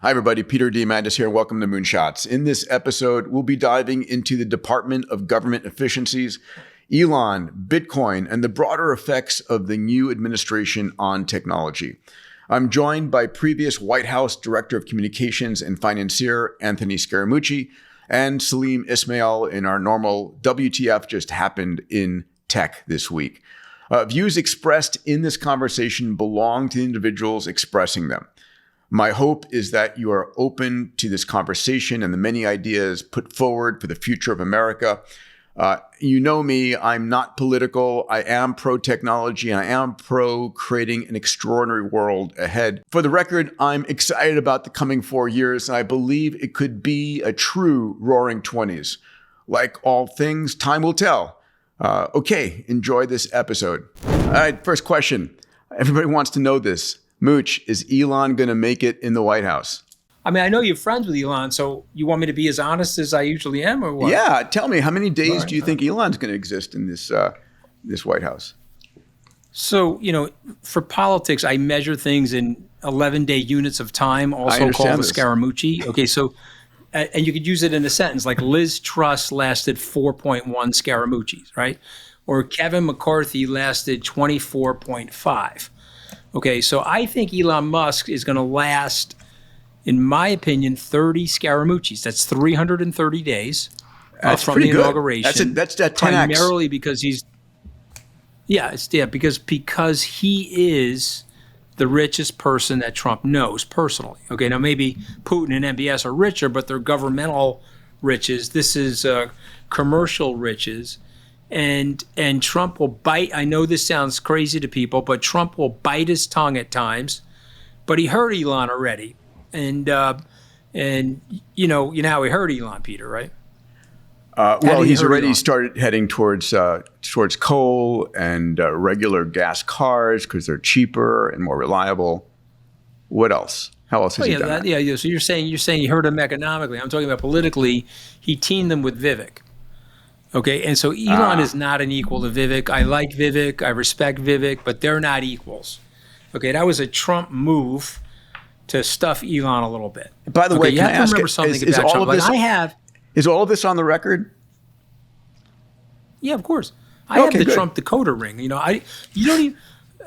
Hi, everybody. Peter Diamandis here. Welcome to Moonshots. In this episode, we'll be diving into the Department of Government Efficiencies, Elon, Bitcoin, and the broader effects of the new administration on technology. I'm joined by previous White House Director of Communications and Financier, Anthony Scaramucci, and Salim Ismail in our normal WTF just happened in tech this week. Views expressed in this conversation belong to the individuals expressing them. My hope is that you are open to this conversation and the many ideas put forward for the future of America. You know me, I'm not political. I am pro-technology. I am pro-creating an extraordinary world ahead. For the record, I'm excited about the coming 4 years, and I believe it could be a true roaring 20s. Like all things, time will tell. Okay, enjoy this episode. All right, first question. Everybody wants to know this. Mooch, is Elon going to make it in the White House? I mean, I know you're friends with Elon, so you want me to be as honest as I usually am, or what? Yeah, tell me, how many days do you think Elon's going to exist in this White House? So, for politics, I measure things in 11-day units of time, also called the Scaramucci. Okay, so, and you could use it in a sentence, like Liz Truss lasted 4.1 Scaramuccis, right? Or Kevin McCarthy lasted 24.5. Okay, so I think Elon Musk is going to last, in my opinion, 30 Scaramuccis. That's 330 days from the inauguration. That's 10x. Primarily because because he is the richest person that Trump knows personally. Okay, now maybe Putin and MBS are richer, but they're governmental riches. This is commercial riches. And Trump will bite. I know this sounds crazy to people, but Trump will bite his tongue at times. But he heard Elon already, and you know how he heard Elon, Peter, right? Well, he's already started heading towards coal and regular gas cars because they're cheaper and more reliable. What else? How else has he done that? Yeah. So you're saying he heard him economically. I'm talking about politically. He teamed them with Vivek. Okay, and so Elon is not an equal to Vivek. I like Vivek, I respect Vivek, but they're not equals. Okay, that was a Trump move to stuff Elon a little bit. By the way, you have to remember something about Trump. Is all of this on the record? Yeah, of course. I have the Trump decoder ring. You don't even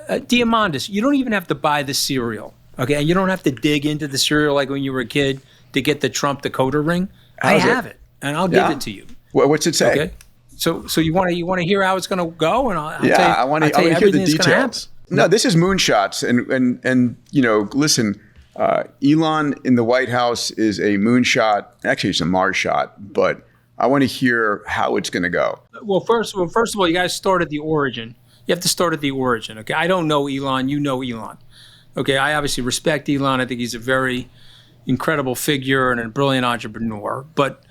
Diamandis. You don't even have to buy the cereal. Okay, and you don't have to dig into the cereal like when you were a kid to get the Trump decoder ring. I have it, and I'll give it to you. What's it say? Okay, so you want to hear how it's going to go, and I'll tell you, I want to hear the details. No, this is Moonshots, and listen, Elon in the White House is a moonshot. Actually, it's a Mars shot, but I want to hear how it's going to go. Well, first of all, you guys start at the origin. You have to start at the origin. Okay, I don't know Elon. You know Elon. Okay, I obviously respect Elon. I think he's a very incredible figure and a brilliant entrepreneur, but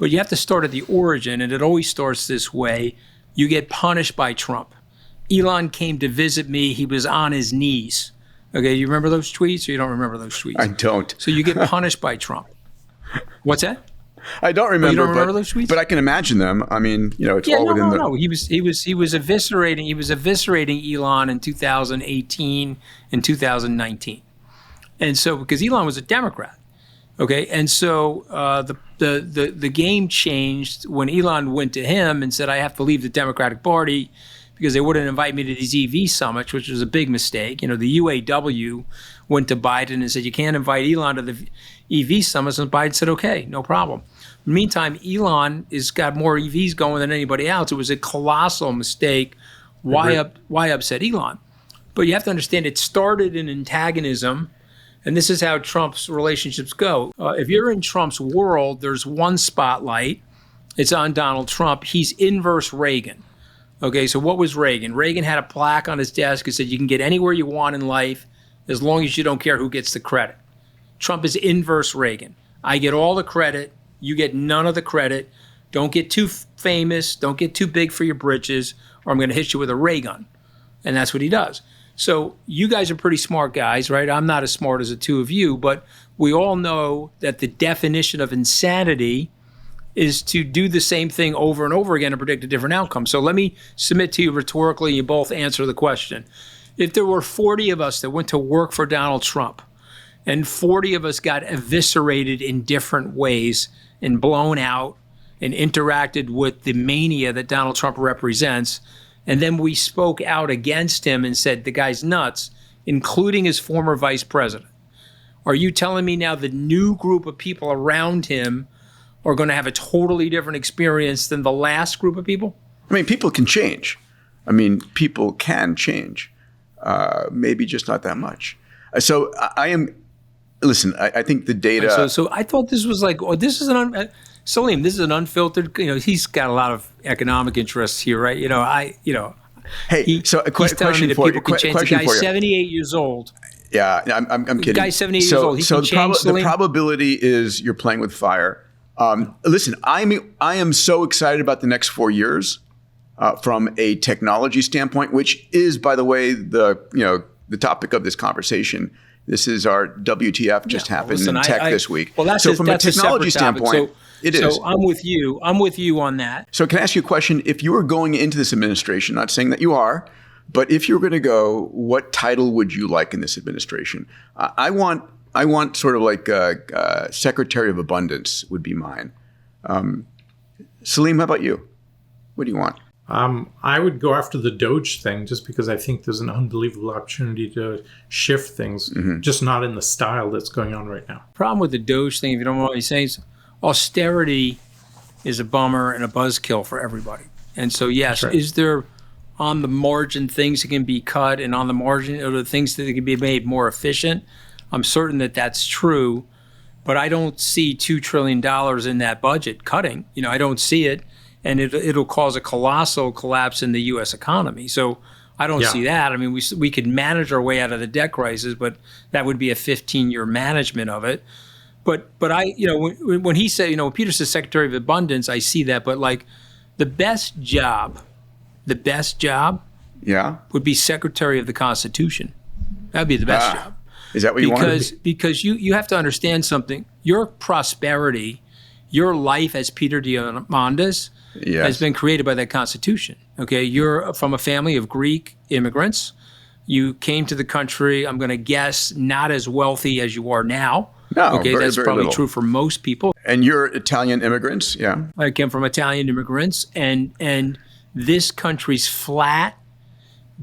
you have to start at the origin, and it always starts this way. You get punished by Trump. Elon came to visit me. He was on his knees. Okay, you remember those tweets, or you don't remember those tweets? I don't. So you get punished by Trump. What's that? I don't remember. You don't remember those tweets? But I can imagine them. I mean, it's all within the. No. He was eviscerating Elon in 2018 and 2019, and so because Elon was a Democrat. Okay, and so the game changed when Elon went to him and said, I have to leave the Democratic Party because they wouldn't invite me to these EV summits, which was a big mistake. The UAW went to Biden and said, you can't invite Elon to the EV summits, and Biden said, okay, no problem. Meantime, Elon has got more EVs going than anybody else. It was a colossal mistake. Why upset Elon? But you have to understand it started in antagonism. And this is how Trump's relationships go. If you're in Trump's world, there's one spotlight. It's on Donald Trump. He's inverse Reagan. Okay, so what was Reagan? Reagan had a plaque on his desk that said you can get anywhere you want in life as long as you don't care who gets the credit. Trump is inverse Reagan. I get all the credit. You get none of the credit. Don't get too famous. Don't get too big for your britches, or I'm going to hit you with a ray gun. And that's what he does. So you guys are pretty smart guys, right? I'm not as smart as the two of you, but we all know that the definition of insanity is to do the same thing over and over again and predict a different outcome. So let me submit to you rhetorically, you both answer the question. If there were 40 of us that went to work for Donald Trump and 40 of us got eviscerated in different ways and blown out and interacted with the mania that Donald Trump represents. And then we spoke out against him and said, the guy's nuts, including his former vice president. Are you telling me now the new group of people around him are going to have a totally different experience than the last group of people? I mean, people can change. People can change. Maybe just not that much. So I think the data. So I thought this was like, Salim, this is an unfiltered, he's got a lot of economic interests here, right? Hey, so a question for you. The guy's 78 years old. Yeah, I'm kidding. The guy's 78 years old. He can change, the probability is you're playing with fire. Listen, I am so excited about the next 4 years from a technology standpoint, which is, by the way, the topic of this conversation. This is our WTF just happened in tech this week. Well, that's from a technology standpoint, it is. So I'm with you. I'm with you on that. So can I ask you a question? If you were going into this administration, not saying that you are, but if you were going to go, what title would you like in this administration? I want sort of like Secretary of Abundance would be mine. Salim, how about you? What do you want? I would go after the DOGE thing just because I think there's an unbelievable opportunity to shift things, just not in the style that's going on right now. Problem with the DOGE thing, if you don't mind me saying, is austerity is a bummer and a buzzkill for everybody. And so, yes, right. Is there on the margin things that can be cut and on the margin or the things that can be made more efficient? I'm certain that that's true, but I don't see $2 trillion in that budget cutting. I don't see it. And it'll cause a colossal collapse in the U.S. economy. So I don't see that. I mean, we could manage our way out of the debt crisis, but that would be a 15-year management of it. But I, when he said, when Peter says Secretary of Abundance, I see that. But like the best job would be Secretary of the Constitution. That'd be the best job. Is that what you want? Because you have to understand something. Your prosperity, your life as Peter Diamandis, has been created by that Constitution. Okay, you're from a family of Greek immigrants. You came to the country, I'm going to guess, not as wealthy as you are now. No, okay, very, that's very probably little. True for most people. And you're Italian immigrants, yeah? I came from Italian immigrants, and this country's flat,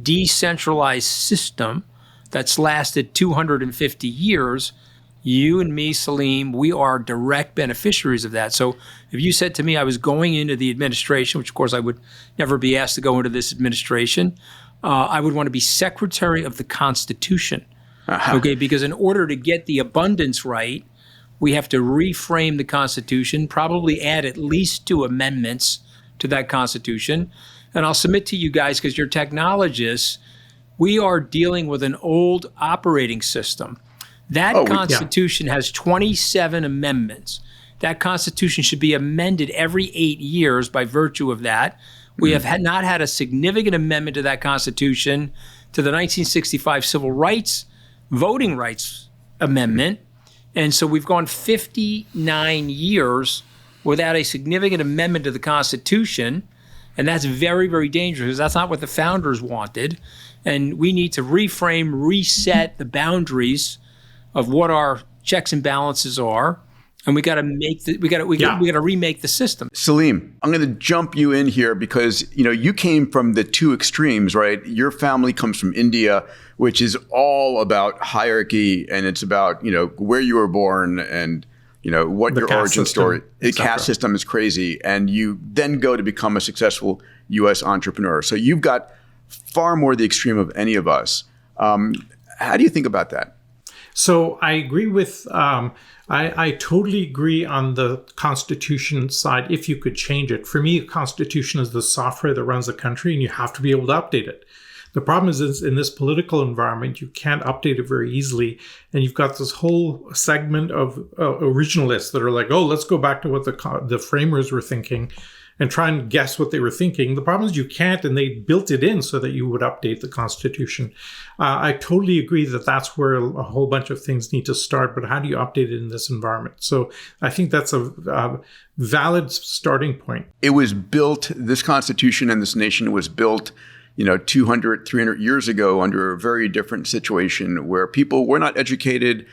decentralized system that's lasted 250 years. You and me, Salim, we are direct beneficiaries of that. So if you said to me I was going into the administration, which of course I would never be asked to go into this administration, I would want to be Secretary of the Constitution. Okay, because in order to get the abundance right, we have to reframe the Constitution, probably add at least 2 amendments to that Constitution. And I'll submit to you guys, because you're technologists, we are dealing with an old operating system. That Constitution has 27 amendments. That Constitution should be amended every 8 years by virtue of that. We have not had a significant amendment to that Constitution to the 1965 Civil Rights, Voting Rights Amendment. And so we've gone 59 years without a significant amendment to the Constitution. And that's very, very dangerous. That's not what the founders wanted. And we need to reframe, reset the boundaries of what our checks and balances are, and we got to remake the system. Salim, I'm going to jump you in here because you came from the 2 extremes, right? Your family comes from India, which is all about hierarchy, and it's about where you were born and what your origin story. The caste system is crazy, and you then go to become a successful U.S. entrepreneur. So you've got far more the extreme of any of us. How do you think about that? So I agree with, I totally agree on the Constitution side if you could change it. For me, the Constitution is the software that runs the country and you have to be able to update it. The problem is in this political environment, you can't update it very easily. And you've got this whole segment of originalists that are like, oh, let's go back to what the framers were thinking and try and guess what they were thinking. The problem is you can't, and they built it in so that you would update the Constitution. I totally agree that that's where a whole bunch of things need to start, but how do you update it in this environment? So I think that's a valid starting point. It was built, this Constitution and this nation was built 200, 300 years ago under a very different situation where people were not educated.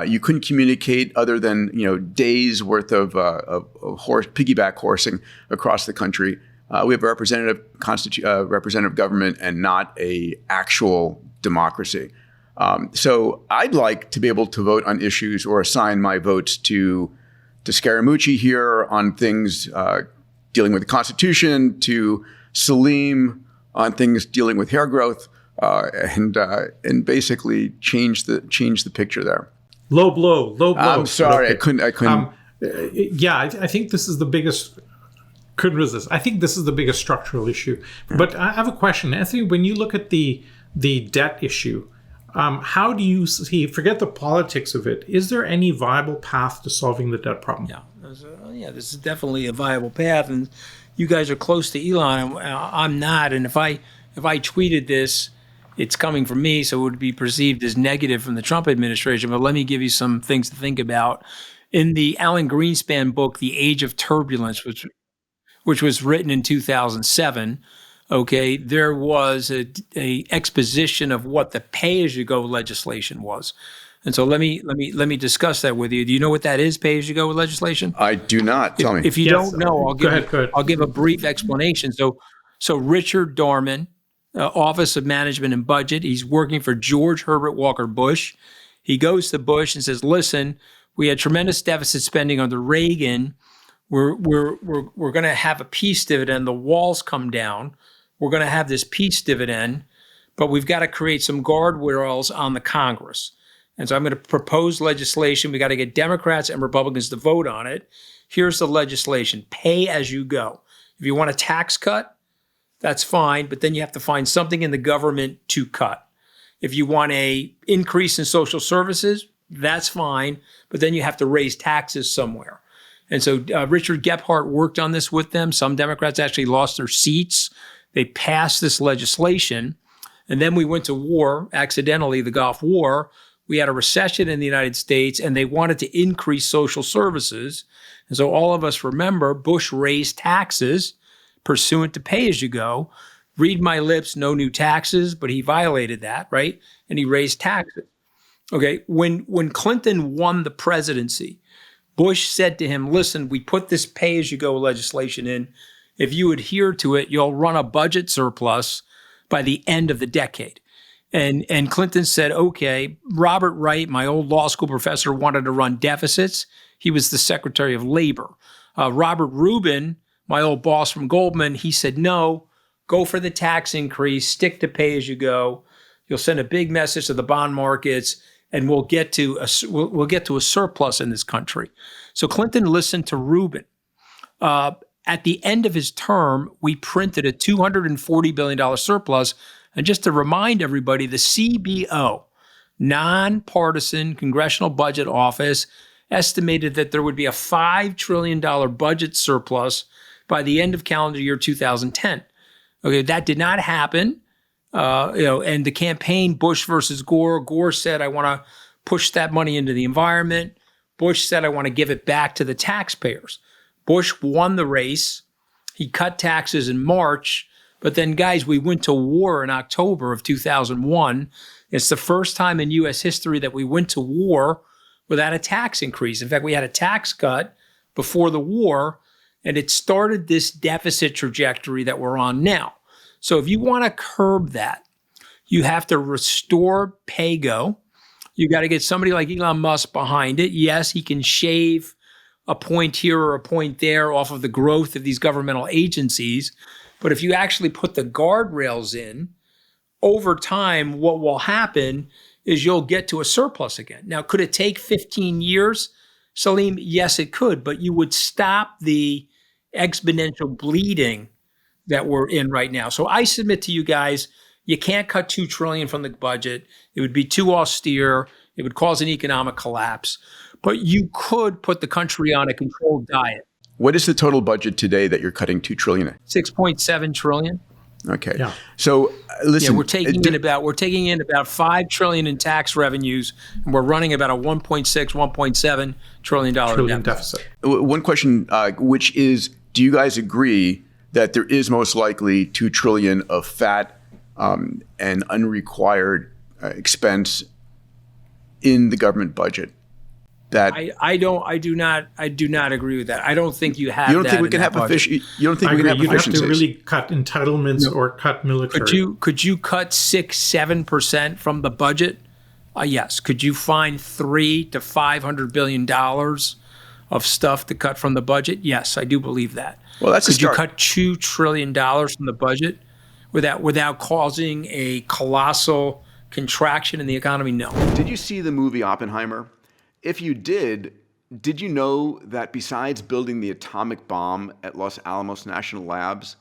You couldn't communicate other than days worth of piggyback horsing across the country. We have a representative government and not a actual democracy. So I'd like to be able to vote on issues or assign my votes to Scaramucci here on things dealing with the Constitution, to Salim on things dealing with hair growth, and basically change the picture there. Low blow. I'm sorry, okay. I couldn't. I think this is the biggest. Couldn't resist. I think this is the biggest structural issue. But I have a question, Anthony. When you look at the debt issue, how do you see? Forget the politics of it. Is there any viable path to solving the debt problem? Yeah, this is definitely a viable path, and you guys are close to Elon, and I'm not. And if I tweeted this, it's coming from me, so it would be perceived as negative from the Trump administration. But let me give you some things to think about. In the Alan Greenspan book, The Age of Turbulence, which was written in 2007, okay, there was a exposition of what the pay-as-you-go legislation was. And so let me discuss that with you. Do you know what that is, pay-as-you-go legislation? I do not. Tell me. If you don't know, Go ahead. I'll give a brief explanation. So Richard Darman, Office of Management and Budget, he's working for George Herbert Walker Bush. He goes to Bush and says, "Listen, we had tremendous deficit spending under Reagan. We're going to have a peace dividend. The walls come down. We're going to have this peace dividend, but we've got to create some guardrails on the Congress. And so I'm going to propose legislation. We got to get Democrats and Republicans to vote on it. Here's the legislation: pay as you go. If you want a tax cut, that's fine, but then you have to find something in the government to cut. If you want a increase in social services, that's fine, but then you have to raise taxes somewhere." And so Richard Gephardt worked on this with them. Some Democrats actually lost their seats. They passed this legislation. And then we went to war, accidentally, the Gulf War. We had a recession in the United States, and they wanted to increase social services. And so all of us remember Bush raised taxes pursuant to pay-as-you-go. Read my lips, no new taxes, but he violated that, right? And he raised taxes. Okay, when Clinton won the presidency, Bush said to him, "Listen, we put this pay-as-you-go legislation in. If you adhere to it, you'll run a budget surplus by the end of the decade." And Clinton said, "Okay." Robert Wright, my old law school professor, wanted to run deficits. He was the Secretary of Labor. Robert Rubin, my old boss from Goldman, he said, "No, go for the tax increase, stick to pay-as-you-go. You'll send a big message to the bond markets, and we'll get to a surplus in this country." So Clinton listened to Rubin. At the end of his term, we printed a $240 billion surplus. And just to remind everybody, the CBO, Nonpartisan Congressional Budget Office, estimated that there would be a $5 trillion budget surplus by the end of calendar year 2010. Okay, that did not happen. And the campaign, Bush versus Gore. Gore said, "I want to push that money into the environment." Bush said, "I want to give it back to the taxpayers." Bush won the race. He cut taxes in March. But then, guys, we went to war in October of 2001. It's the first time in U.S. history that we went to war without a tax increase. In fact, we had a tax cut before the war, and it started this deficit trajectory that we're on now. So if you want to curb that, you have to restore pay-go. You got to get somebody like Elon Musk behind it. Yes, he can shave a point here or a point there off of the growth of these governmental agencies. But if you actually put the guardrails in, over time, what will happen is you'll get to a surplus again. Now, could it take 15 years, Salim? Yes, it could, but you would stop the exponential bleeding that we're in right now. So I submit to you guys, you can't cut $2 trillion from the budget. It would be too austere. It would cause an economic collapse. But you could put the country on a controlled diet. What is the total budget today that you're cutting $2 trillion? $6.7 trillion. Okay. Yeah. So listen, we're taking in about $5 trillion in tax revenues, and we're running about a $1.7 trillion deficit. One question, which is, do you guys agree that there is most likely $2 trillion of fat and unrequired expense in the government budget that I do not agree with that. I don't think you have. You don't think we can have efficiency? You don't think we can have efficiencies? You'd have to really cut entitlements or cut military. Could you cut 6-7% from the budget? Yes. Could you find $300 to $500 billion of stuff to cut from the budget? Yes, I do believe that. Well, that's could you cut $2 trillion from the budget without causing a colossal contraction in the economy? No. Did you see the movie Oppenheimer? If you did you know that besides building the atomic bomb at Los Alamos National Labs,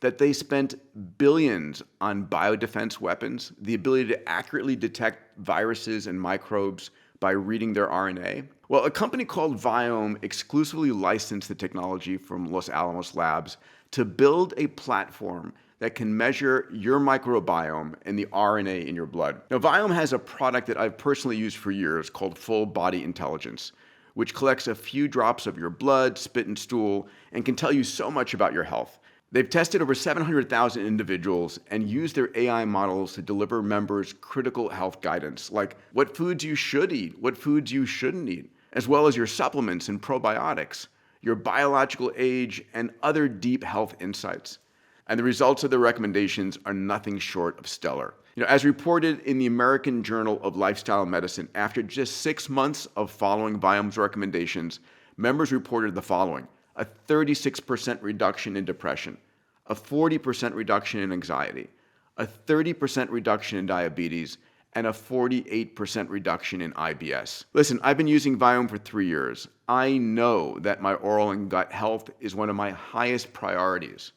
that they spent billions on biodefense weapons, the ability to accurately detect viruses and microbes by reading their RNA? Well, a company called Viome exclusively licensed the technology from Los Alamos Labs to build a platform that can measure your microbiome and the RNA in your blood. Now, Viome has a product that I've personally used for years called Full Body Intelligence, which collects a few drops of your blood, spit, and stool, and can tell you so much about your health. They've tested over 700,000 individuals and used their AI models to deliver members critical health guidance, like what foods you should eat, what foods you shouldn't eat, as well as your supplements and probiotics, your biological age, and other deep health insights. And the results of the recommendations are nothing short of stellar. As reported in the American Journal of Lifestyle Medicine, after just 6 months of following Viome's recommendations, members reported the following: a 36% reduction in depression, a 40% reduction in anxiety, a 30% reduction in diabetes, and a 48% reduction in IBS. Listen, I've been using Viome for 3 years. I know that my oral and gut health is one of my highest priorities.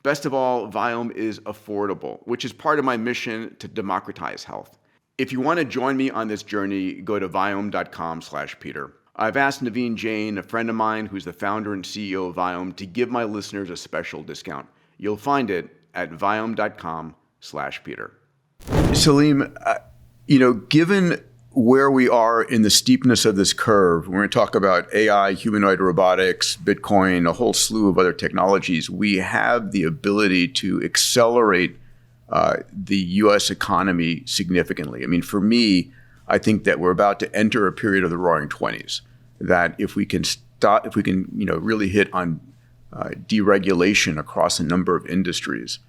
Best of all, Viome is affordable, which is part of my mission to democratize health. If you want to join me on this journey, go to viome.com/Peter. I've asked Naveen Jain, a friend of mine who's the founder and CEO of Viome, to give my listeners a special discount. You'll find it at viome.com/Peter. Salim, given where we are in the steepness of this curve, we're going to talk about AI, humanoid robotics, Bitcoin, a whole slew of other technologies. We have the ability to accelerate the U.S. economy significantly. I mean, for me, I think that we're about to enter a period of the Roaring '20s. That if we can really hit on deregulation across a number of industries,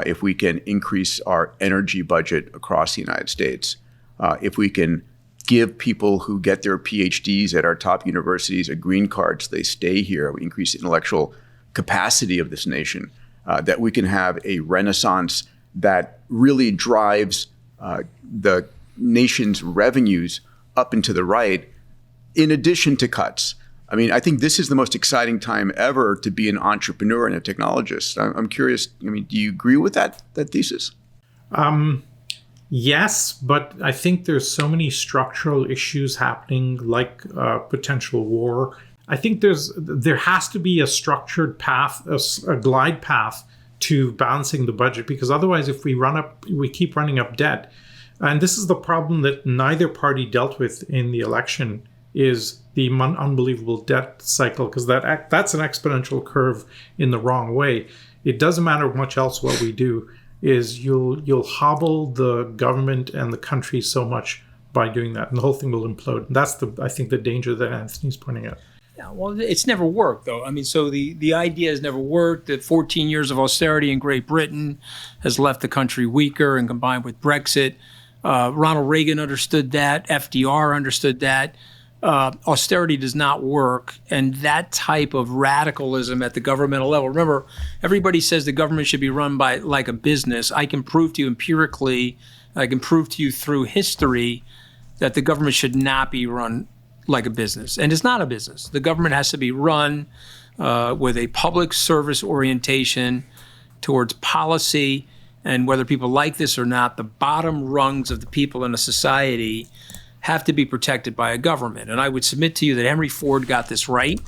if we can increase our energy budget across the United States, if we can give people who get their PhDs at our top universities a green card so they stay here, we increase the intellectual capacity of this nation, that we can have a renaissance that really drives the nation's revenues up and to the right, in addition to cuts. I mean, I think this is the most exciting time ever to be an entrepreneur and a technologist. I'm curious, do you agree with that thesis? Yes, but I think there's so many structural issues happening, like potential war. I think there has to be a structured path, a glide path to balancing the budget, because otherwise, if we keep running up debt, and this is the problem that neither party dealt with in the election, is the unbelievable debt cycle, because that's an exponential curve in the wrong way. It doesn't matter much else what we do, is you'll hobble the government and the country so much by doing that, and the whole thing will implode. And that's I think the danger that Anthony's pointing out. Yeah, well, it's never worked, though. I mean, so the idea has never worked. That 14 years of austerity in Great Britain has left the country weaker, and combined with Brexit, Ronald Reagan understood that. FDR understood that. Austerity does not work, and that type of radicalism at the governmental level. Remember, everybody says the government should be run by like a business. I can prove to you empirically, I can prove to you through history that the government should not be run like a business, and it's not a business. The government has to be run with a public service orientation towards policy, and whether people like this or not, the bottom rungs of the people in a society have to be protected by a government. And I would submit to you that Henry Ford got this right.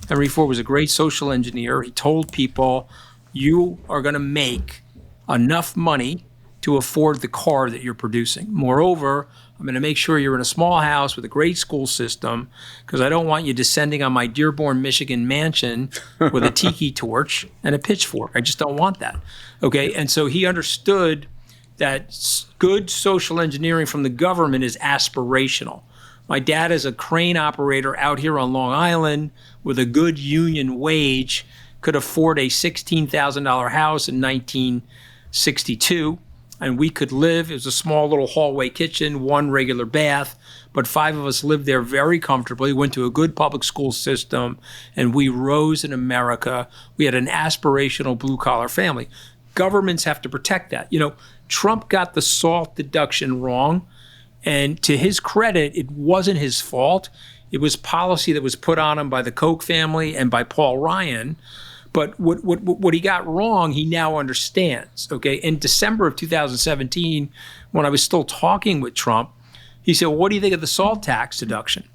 Henry Ford was a great social engineer. He told people, you are going to make enough money to afford the car that you're producing. Moreover, I'm going to make sure you're in a small house with a great school system, because I don't want you descending on my Dearborn, Michigan mansion with a tiki torch and a pitchfork. I just don't want that. Okay, and so he understood that good social engineering from the government is aspirational. My dad is a crane operator out here on Long Island with a good union wage, could afford a $16,000 house in 1962. And we could live, it was a small little hallway kitchen, one regular bath, but 5 of us lived there very comfortably, went to a good public school system, and we rose in America. We had an aspirational blue-collar family. Governments have to protect that. Trump got the SALT deduction wrong, and to his credit, it wasn't his fault. It was policy that was put on him by the Koch family and by Paul Ryan. But what he got wrong, he now understands, okay? In December of 2017, when I was still talking with Trump, he said, well, what do you think of the SALT tax deduction?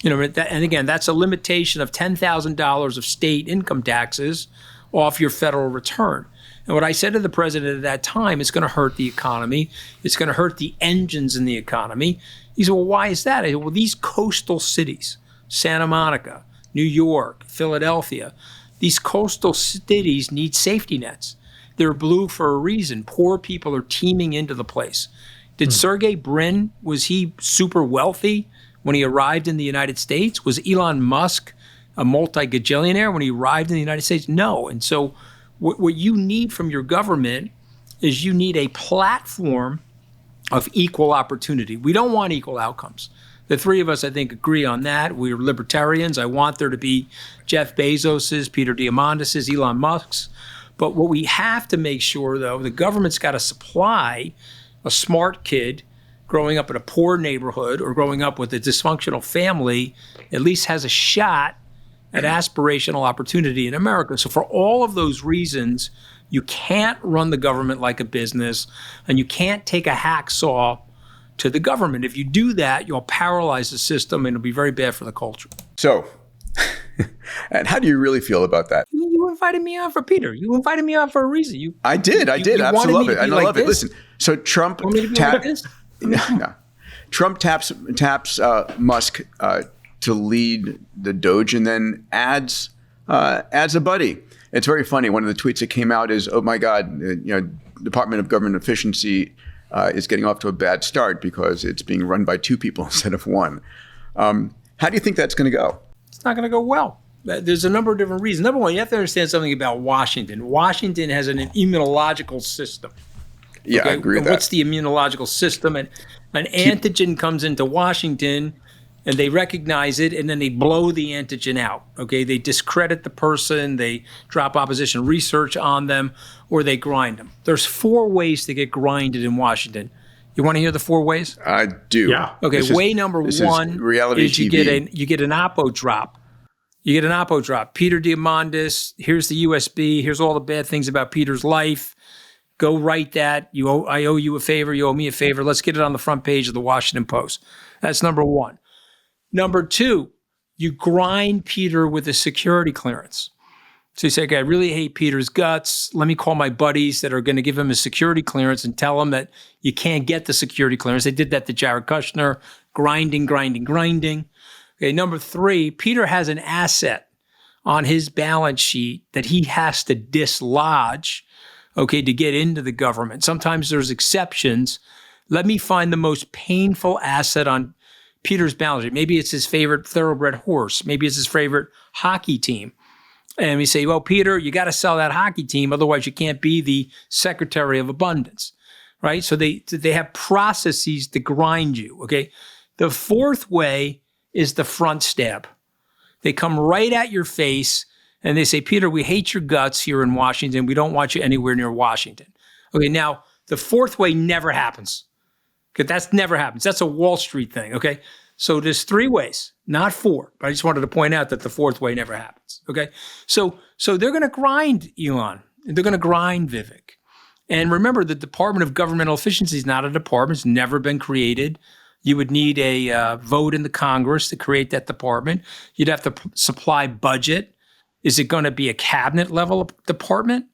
And again, that's a limitation of $10,000 of state income taxes off your federal return. And what I said to the president at that time, it's going to hurt the economy. It's going to hurt the engines in the economy. He said, well, why is that? I said, well, these coastal cities, Santa Monica, New York, Philadelphia, these coastal cities need safety nets. They're blue for a reason. Poor people are teeming into the place. Did Sergey Brin, was he super wealthy when he arrived in the United States? Was Elon Musk a multi-gajillionaire when he arrived in the United States? No. And so what you need from your government is you need a platform of equal opportunity. We don't want equal outcomes. The 3 of us, I think, agree on that. We're libertarians. I want there to be Jeff Bezos's, Peter Diamandis's, Elon Musk's. But what we have to make sure, though, the government's got to supply a smart kid growing up in a poor neighborhood or growing up with a dysfunctional family at least has a shot at aspirational opportunity in America. So for all of those reasons, you can't run the government like a business, and you can't take a hacksaw to the government. If you do that, you'll paralyze the system, and it'll be very bad for the culture. So, and how do you really feel about that? You invited me on for Peter. You invited me on for a reason. I did. Absolutely love it. I love it. Listen, so Trump Trump taps Musk to lead the DOGE, and then adds a buddy. It's very funny. One of the tweets that came out is, "Oh my God, Department of Government Efficiency is getting off to a bad start because it's being run by 2 people instead of 1." How do you think that's going to go? It's not going to go well. There's a number of different reasons. Number one, you have to understand something about Washington. Washington has an immunological system. Yeah, okay? I agree with that. What's the immunological system? And an antigen comes into Washington, and they recognize it, and then they blow the antigen out, okay? They discredit the person, they drop opposition research on them, or they grind them. There's 4 ways to get grinded in Washington. You want to hear the 4 ways? I do. Yeah. Okay, way number 1 reality is you get an Oppo drop. You get an Oppo drop. Peter Diamandis, here's the USB, here's all the bad things about Peter's life. Go write that. I owe you a favor, you owe me a favor. Let's get it on the front page of the Washington Post. That's number 1. Number 2, you grind Peter with a security clearance. So you say, okay, I really hate Peter's guts. Let me call my buddies that are going to give him a security clearance and tell him that you can't get the security clearance. They did that to Jared Kushner, grinding. Okay, number 3, Peter has an asset on his balance sheet that he has to dislodge, okay, to get into the government. Sometimes there's exceptions. Let me find the most painful asset on Peter's balance sheet. Maybe it's his favorite thoroughbred horse. Maybe it's his favorite hockey team. And we say, well, Peter, you got to sell that hockey team. Otherwise, you can't be the Secretary of Abundance, right? So they have processes to grind you, okay? The 4th way is the front stab. They come right at your face and they say, Peter, we hate your guts here in Washington. We don't want you anywhere near Washington. Okay, now, the 4th way never happens. Okay, that never happens. That's a Wall Street thing, okay? So there's 3 ways, not 4. But I just wanted to point out that the 4th way never happens, okay? So they're going to grind Elon. They're going to grind Vivek. And remember, the Department of Governmental Efficiency is not a department. It's never been created. You would need a vote in the Congress to create that department. You'd have to supply budget. Is it going to be a cabinet level department?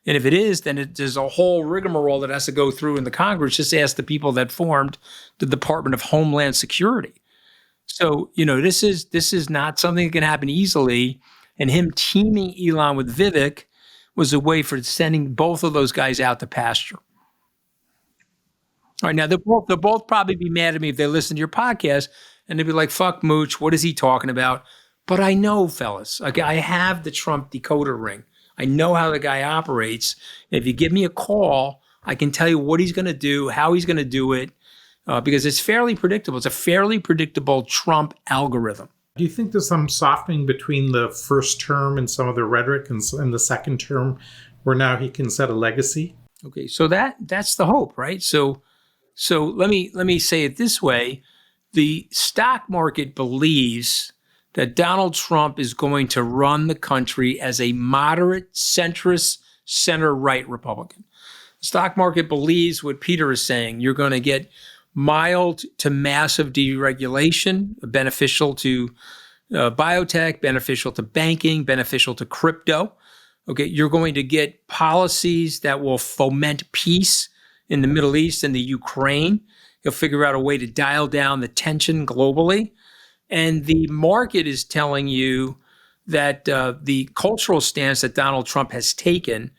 And if it is, then there's a whole rigmarole that has to go through in the Congress. Just ask the people that formed the Department of Homeland Security. So, this is not something that can happen easily. And him teaming Elon with Vivek was a way for sending both of those guys out to pasture. All right, now they'll both probably be mad at me if they listen to your podcast and they'd be like, fuck Mooch, what is he talking about? But I know, fellas, okay, I have the Trump decoder ring. I know how the guy operates. If you give me a call, I can tell you what he's going to do, how he's going to do it, because it's fairly predictable. It's a fairly predictable Trump algorithm. Do you think there's some softening between the first term and some of the rhetoric and the second term where now he can set a legacy? Okay, so that's the hope, right? So let me say it this way. The stock market believes that Donald Trump is going to run the country as a moderate, centrist, center-right Republican. The stock market believes what Peter is saying. You're going to get mild to massive deregulation, beneficial to biotech, beneficial to banking, beneficial to crypto. Okay, you're going to get policies that will foment peace in the Middle East and the Ukraine. You'll figure out a way to dial down the tension globally. And the market is telling you that the cultural stance that Donald Trump has taken,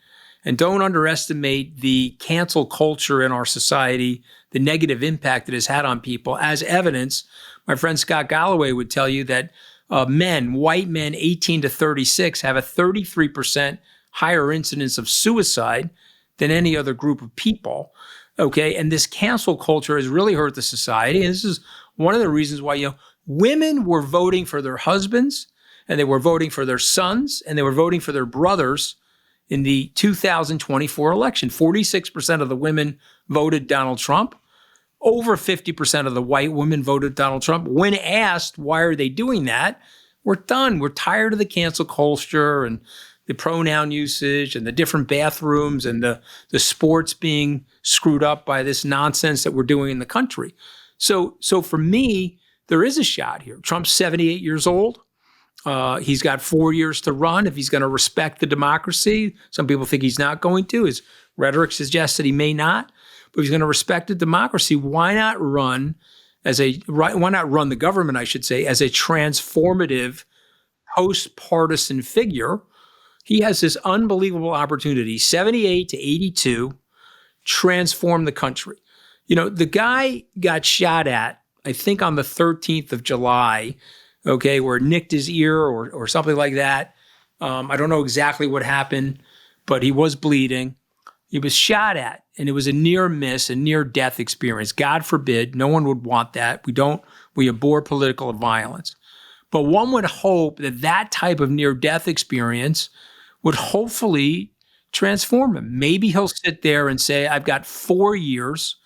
and don't underestimate the cancel culture in our society, the negative impact it has had on people. As evidence, my friend Scott Galloway would tell you that white men 18 to 36 have a 33% higher incidence of suicide than any other group of people. Okay, and this cancel culture has really hurt the society. And this is one of the reasons why, women were voting for their husbands, and they were voting for their sons, and they were voting for their brothers in the 2024 election. 46% of the women voted Donald Trump. Over 50% of the white women voted Donald Trump. When asked, why are they doing that? We're done. We're tired of the cancel culture and the pronoun usage and the different bathrooms and the sports being screwed up by this nonsense that we're doing in the country. So for me, there is a shot here. Trump's 78 years old. He's got 4 years to run if he's going to respect the democracy. Some people think he's not going to. His rhetoric suggests that he may not. But if he's going to respect the democracy, why not run the government, I should say, as a transformative, post-partisan figure? He has this unbelievable opportunity, 78 to 82, transform the country. The guy got shot at, I think on the 13th of July, okay, where it nicked his ear or something like that. I don't know exactly what happened, but he was bleeding. He was shot at, and it was a near miss, a near death experience. God forbid, no one would want that. We abhor political violence. But one would hope that that type of near death experience would hopefully transform him. Maybe he'll sit there and say, I've got 4 years.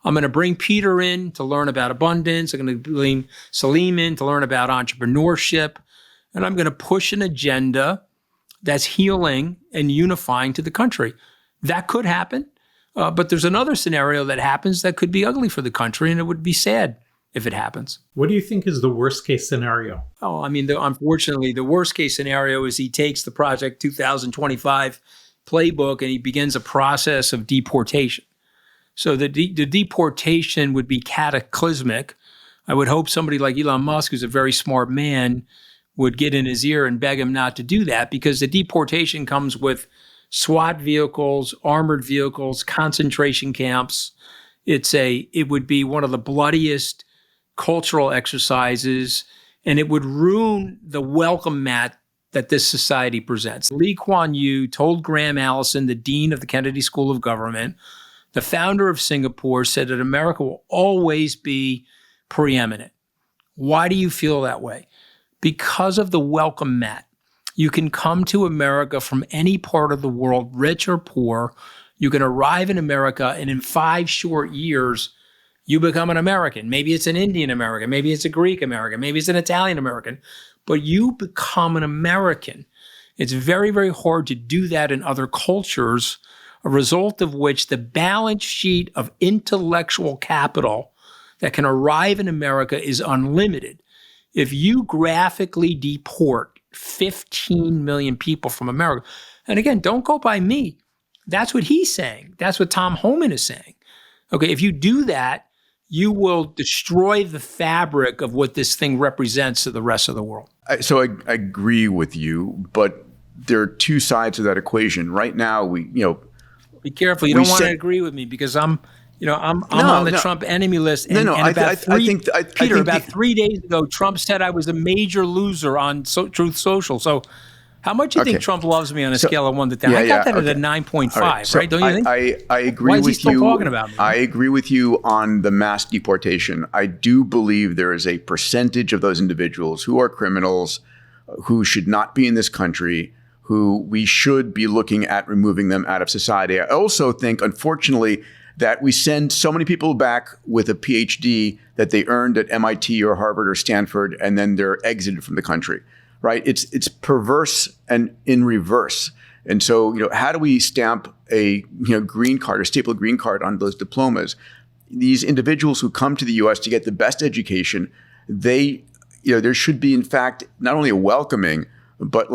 I'm going to bring Peter in to learn about abundance. I'm going to bring Salim in to learn about entrepreneurship. And I'm going to push an agenda that's healing and unifying to the country. That could happen. But there's another scenario that happens that could be ugly for the country, and it would be sad if it happens. What do you think is the worst case scenario? Oh, I mean, unfortunately, the worst case scenario is he takes the Project 2025 playbook and he begins a process of deportation. So the deportation would be cataclysmic. I would hope somebody like Elon Musk, who's a very smart man, would get in his ear and beg him not to do that, because the deportation comes with SWAT vehicles, armored vehicles, concentration camps. It would be one of the bloodiest cultural exercises, and it would ruin the welcome mat that this society presents. Lee Kuan Yew told Graham Allison, the dean of the Kennedy School of Government, the founder of Singapore, said that America will always be preeminent. Why do you feel that way? Because of the welcome mat. You can come to America from any part of the world, rich or poor. You can arrive in America, and in 5 short years, you become an American. Maybe it's an Indian American. Maybe it's a Greek American. Maybe it's an Italian American. But you become an American. It's very, very hard to do that in other cultures, a result of which the balance sheet of intellectual capital that can arrive in America is unlimited. If you graphically deport 15 million people from America, and again, don't go by me. That's what he's saying. That's what Tom Homan is saying. Okay, if you do that, you will destroy the fabric of what this thing represents to the rest of the world. So I agree with you, but there are two sides of that equation. Right now, be careful. You don't want to agree with me because I'm I'm No, on the no. Trump enemy list. And, No, and about I think about 3 days ago, Trump said I was a major loser on Truth Social. So how much do you think Okay. Trump loves me on a So- scale of 1 to 10? Yeah, I got that okay. at a 9.5, All right. So right? Don't you think? I agree Why is he with still you. talking about me? I agree with you on the mass deportation. I do believe there is a percentage of those individuals who are criminals, who should not be in this country, who we should be looking at removing them out of society. I also think, unfortunately, that we send so many people back with a PhD that they earned at MIT or Harvard or Stanford, and then they're exited from the country, right? It's perverse and in reverse. And so, how do we stamp a green card or staple green card on those diplomas? These individuals who come to the U.S. to get the best education, there should be, in fact, not only a welcoming, but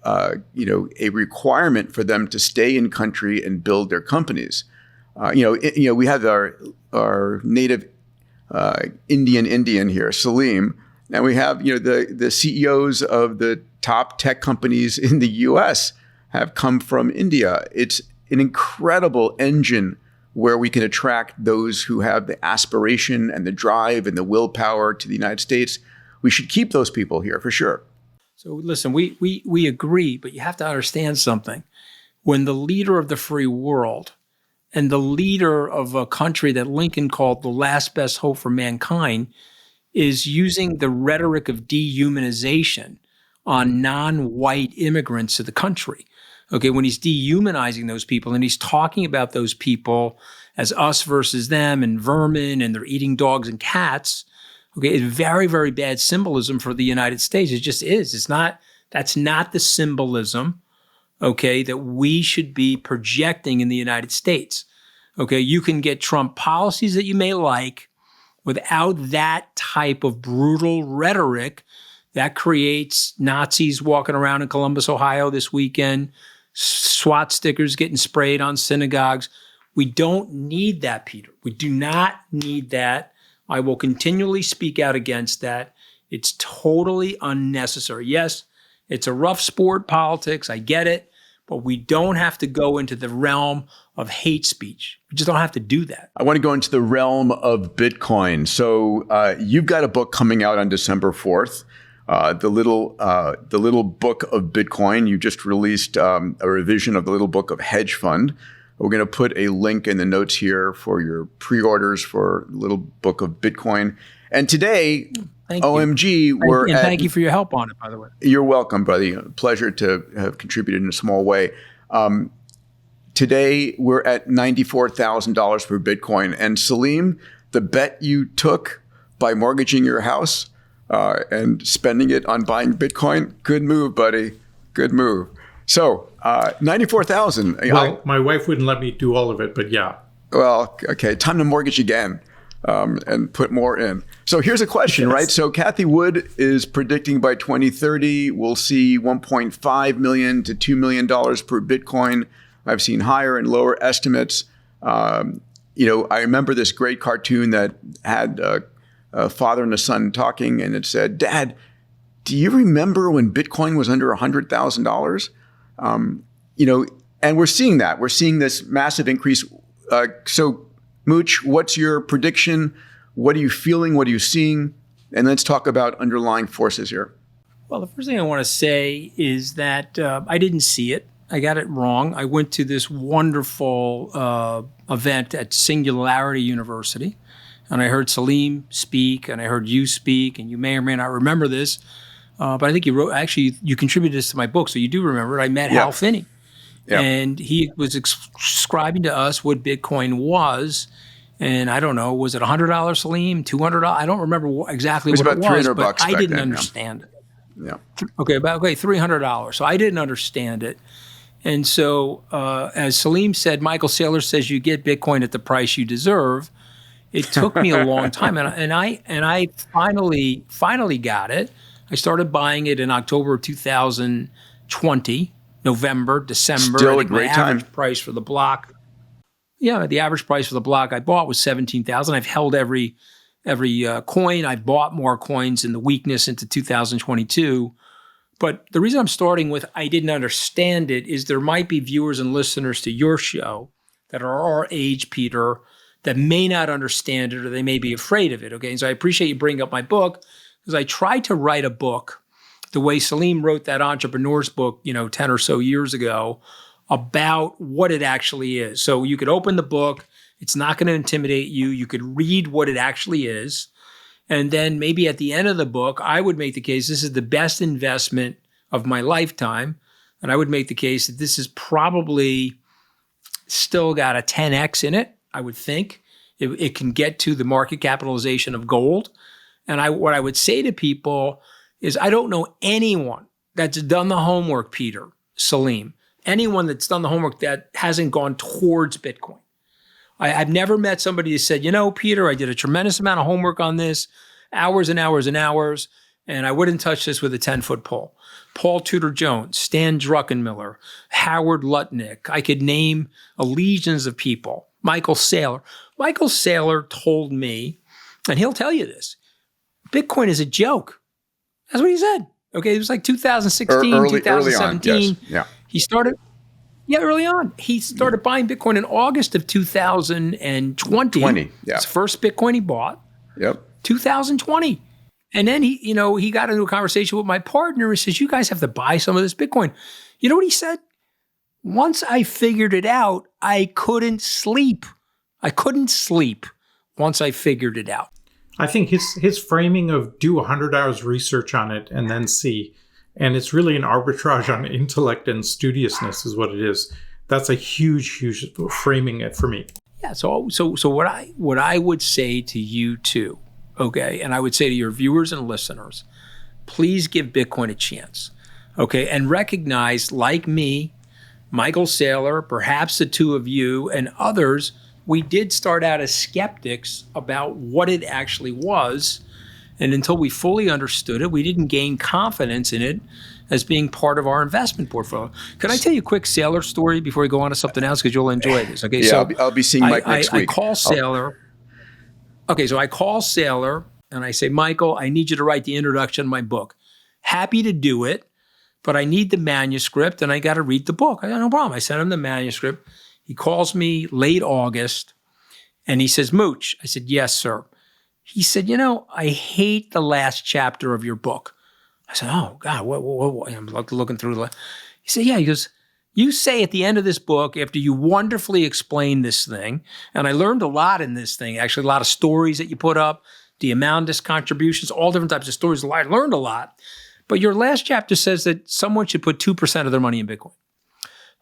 a requirement for them to stay in country and build their companies. We have our native Indian here, Salim, and we have the CEOs of the top tech companies in the U.S. have come from India. It's an incredible engine where we can attract those who have the aspiration and the drive and the willpower to the United States. We should keep those people here for sure. So listen, we agree, but you have to understand something. When the leader of the free world and the leader of a country that Lincoln called the last best hope for mankind is using the rhetoric of dehumanization on non-white immigrants to the country. Okay, when he's dehumanizing those people and he's talking about those people as us versus them and vermin and they're eating dogs and cats, okay, it's very, very bad symbolism for the United States. It just is. That's not the symbolism, okay, that we should be projecting in the United States. Okay, you can get Trump policies that you may like without that type of brutal rhetoric that creates Nazis walking around in Columbus, Ohio this weekend, SWAT stickers getting sprayed on synagogues. We don't need that, Peter. We do not need that. I will continually speak out against that. It's totally unnecessary. Yes, it's a rough sport, politics. I get it. But we don't have to go into the realm of hate speech. We just don't have to do that. I want to go into the realm of Bitcoin. So you've got a book coming out on December 4th, the little book of Bitcoin. You just released a revision of the little book of Hedge Fund. We're going to put a link in the notes here for your pre-orders for the little book of Bitcoin. And today, OMG, thank you for your help on it, by the way. You're welcome, buddy. Pleasure to have contributed in a small way. Today, we're at $94,000 for Bitcoin. And Salim, the bet you took by mortgaging your house and spending it on buying Bitcoin, good move, buddy. Good move. So, 94,000. Well, my wife wouldn't let me do all of it, but yeah. Well, okay, time to mortgage again and put more in. So here's a question, right? So Kathy Wood is predicting by 2030, we'll see $1.5 million to $2 million per Bitcoin. I've seen higher and lower estimates. I remember this great cartoon that had a father and a son talking, and it said, "Dad, do you remember when Bitcoin was under $100,000? And we're seeing that. We're seeing this massive increase. So, Mooch, what's your prediction? What are you feeling? What are you seeing? And let's talk about underlying forces here. Well, the first thing I want to say is that I didn't see it. I got it wrong. I went to this wonderful event at Singularity University, and I heard Salim speak, and I heard you speak, and you may or may not remember this. But I think you contributed this to my book, so you do remember it. I met Hal Finney, and he was describing to us what Bitcoin was. And I don't know, was it $100, Salim, $200? I don't remember exactly what it was, but I didn't understand it. Yeah. Okay, $300. So I didn't understand it. And so, as Salim said, Michael Saylor says you get Bitcoin at the price you deserve. It took me a long time, and I finally got it. I started buying it in October of 2020, November, December. Still a great time. Average price for the block. Yeah, the average price for the block I bought was $17,000. I've held every coin. I've bought more coins in the weakness into 2022. But the reason I'm starting with I didn't understand it is there might be viewers and listeners to your show that are our age, Peter, that may not understand it or they may be afraid of it. Okay. And so I appreciate you bringing up my book because I tried to write a book the way Salim wrote that entrepreneur's book, 10 or so years ago about what it actually is. So you could open the book. It's not going to intimidate you. You could read what it actually is. And then maybe at the end of the book, I would make the case this is the best investment of my lifetime. And I would make the case that this is probably still got a 10x in it, I would think. It can get to the market capitalization of gold. And what I would say to people is I don't know anyone that's done the homework, Peter, Salim, anyone that's done the homework that hasn't gone towards Bitcoin. I've never met somebody who said, Peter, I did a tremendous amount of homework on this, hours and hours and hours, and I wouldn't touch this with a 10-foot pole. Paul Tudor Jones, Stan Druckenmiller, Howard Lutnick. I could name legions of people. Michael Saylor. Michael Saylor told me, and he'll tell you this, Bitcoin is a joke. That's what he said. Okay, it was like 2016, 2017. Early on, yes. Yeah. He started, early on. He started buying Bitcoin in August of 2020. His first Bitcoin he bought. Yep. 2020. And then he got into a conversation with my partner and says, you guys have to buy some of this Bitcoin. You know what he said? Once I figured it out, I couldn't sleep. Once I figured it out. I think his framing of do 100 hours research on it and then see, and it's really an arbitrage on intellect and studiousness is what it is. That's a huge framing it for me. Yeah. So what I would say to you too, okay, and I would say to your viewers and listeners, please give Bitcoin a chance, okay, and recognize, like me, Michael Saylor, perhaps the two of you, and others. We did start out as skeptics about what it actually was. And until we fully understood it, we didn't gain confidence in it as being part of our investment portfolio. Can I tell you a quick Saylor story before we go on to something else? Because you'll enjoy this. Okay, yeah, so I'll be seeing Mike next week. I call Saylor. Okay, so I call Saylor and I say, Michael, I need you to write the introduction to my book. Happy to do it, but I need the manuscript and I got to read the book. I got no problem. I sent him the manuscript. He calls me late August and he says, Mooch. I said, yes, sir. He said, I hate the last chapter of your book. I said, oh, God, what? I'm looking through the. He said, yeah. He goes, you say at the end of this book, after you wonderfully explain this thing, and I learned a lot in this thing, actually, a lot of stories that you put up, Diamandis contributions, all different types of stories. I learned a lot. But your last chapter says that someone should put 2% of their money in Bitcoin.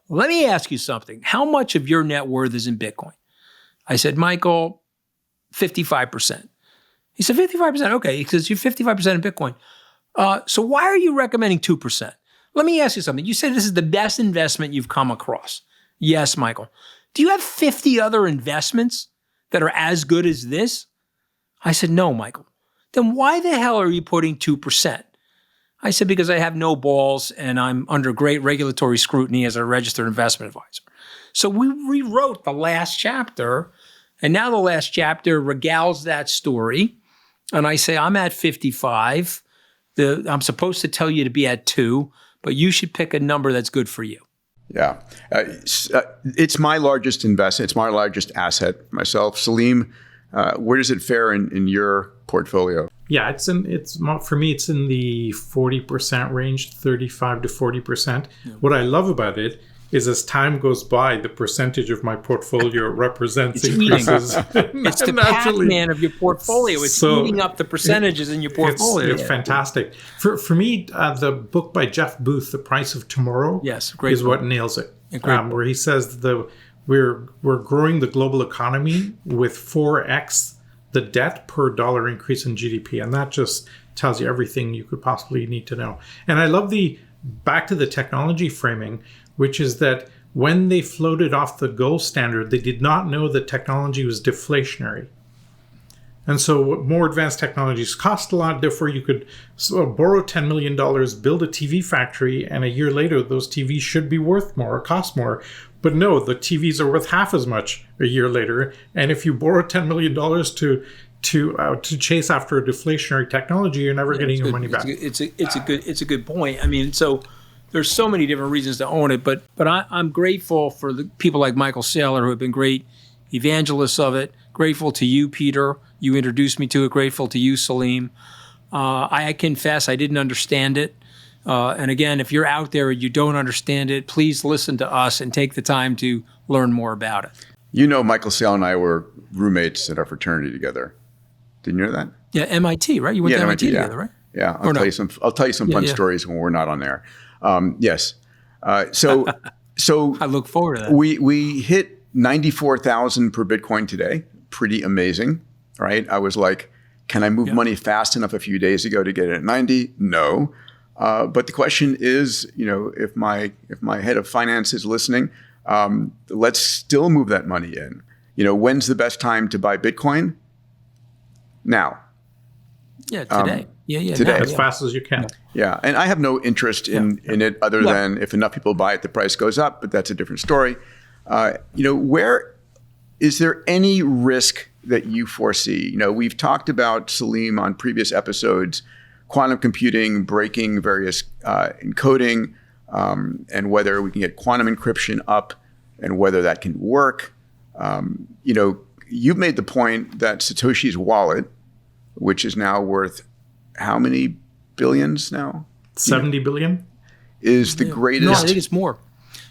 Let me ask you something. How much of your net worth is in Bitcoin? I said, Michael, 55%. He said, 55%? Okay, because you're 55% in Bitcoin. So why are you recommending 2%? Let me ask you something. You said this is the best investment you've come across. Yes, Michael. Do you have 50 other investments that are as good as this? I said, no, Michael. Then why the hell are you putting 2%? I said, because I have no balls and I'm under great regulatory scrutiny as a registered investment advisor. So we rewrote the last chapter, and now the last chapter regales that story. And I say, I'm at 55. I'm supposed to tell you to be at 2, but you should pick a number that's good for you. Yeah. It's my largest investment. It's my largest asset myself. Salim, where does it fare in your portfolio? Yeah, for me, it's in the 40% range, 35 to 40%. Yeah. What I love about it is as time goes by, the percentage of my portfolio represents increases. It's the Pac-Man of your portfolio. It's eating up the percentages in your portfolio. It's fantastic. For me, the book by Jeff Booth, The Price of Tomorrow, great is book. What nails it. Where he says we're growing the global economy with 4x the debt per dollar increase in GDP. And that just tells you everything you could possibly need to know. And I love back to the technology framing, which is that when they floated off the gold standard, they did not know that technology was deflationary. And so more advanced technologies cost a lot. Therefore, you could borrow $10 million, build a TV factory, and a year later, those TVs should be worth more or cost more. But no, the TVs are worth half as much a year later. And if you borrow $10 million to chase after a deflationary technology, you're never getting your money back. It's a good point. I mean, so there's so many different reasons to own it, but I'm grateful for the people like Michael Saylor who have been great evangelists of it. Grateful to you, Peter. You introduced me to it. Grateful to you, Salim. I confess I didn't understand it. And again, if you're out there and you don't understand it, please listen to us and take the time to learn more about it. You know, Michael Sale and I were roommates at our fraternity together. Didn't you know that? Yeah, MIT, right? You went to MIT together, right? Yeah, I'll tell you some fun stories when we're not on there. Yes. So I look forward to that. We hit 94,000 per Bitcoin today. Pretty amazing, right? I was like, can I move money fast enough a few days ago to get it at 90? No. But the question is, if my head of finance is listening, let's still move that money in. When's the best time to buy Bitcoin? Now. Yeah, today. Today. As fast as you can. Yeah, and I have no interest in it other than if enough people buy it, the price goes up, but that's a different story. Where is there any risk that you foresee? We've talked about, Salim, on previous episodes, quantum computing, breaking various encoding, and whether we can get quantum encryption up and whether that can work. You've made the point that Satoshi's wallet, which is now worth how many billions now? 70 billion? Is the greatest. No, I think it's more.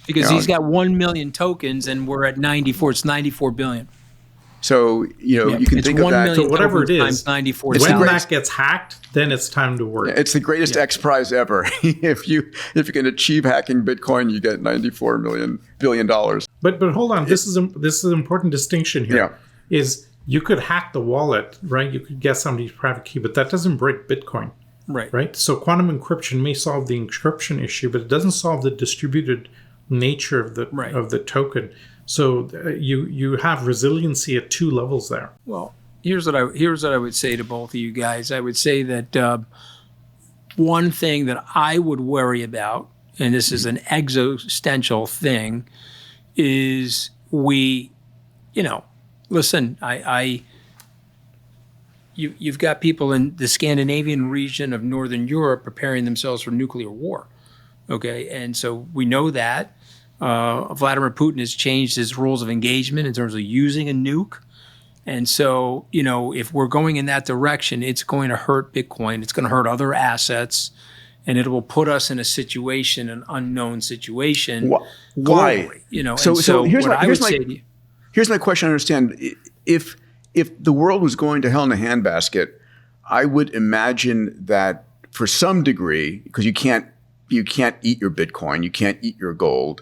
Because he's got 1 million tokens and we're at 94. It's 94 billion. So, you can think of that. So whatever it is, 94. When that gets hacked, then it's time to work. It's the greatest X Prize ever. If you can achieve hacking Bitcoin, you get $94 billion. But hold on, this is an important distinction here. Yeah. Is you could hack the wallet, right? You could get somebody's private key, but that doesn't break Bitcoin. Right. So quantum encryption may solve the encryption issue, but it doesn't solve the distributed nature of the token. So you have resiliency at two levels there. Well, here's what I would say to both of you guys. I would say that one thing that I would worry about, and this is an existential thing, is listen, you've got people in the Scandinavian region of Northern Europe preparing themselves for nuclear war. Okay, and so we know that. Vladimir Putin has changed his rules of engagement in terms of using a nuke. And so, if we're going in that direction, it's going to hurt Bitcoin. It's going to hurt other assets. And it will put us in a situation, an unknown situation. Why? Globally, Here's my question. I understand. If the world was going to hell in a handbasket, I would imagine that for some degree, because you can't eat your Bitcoin, you can't eat your gold.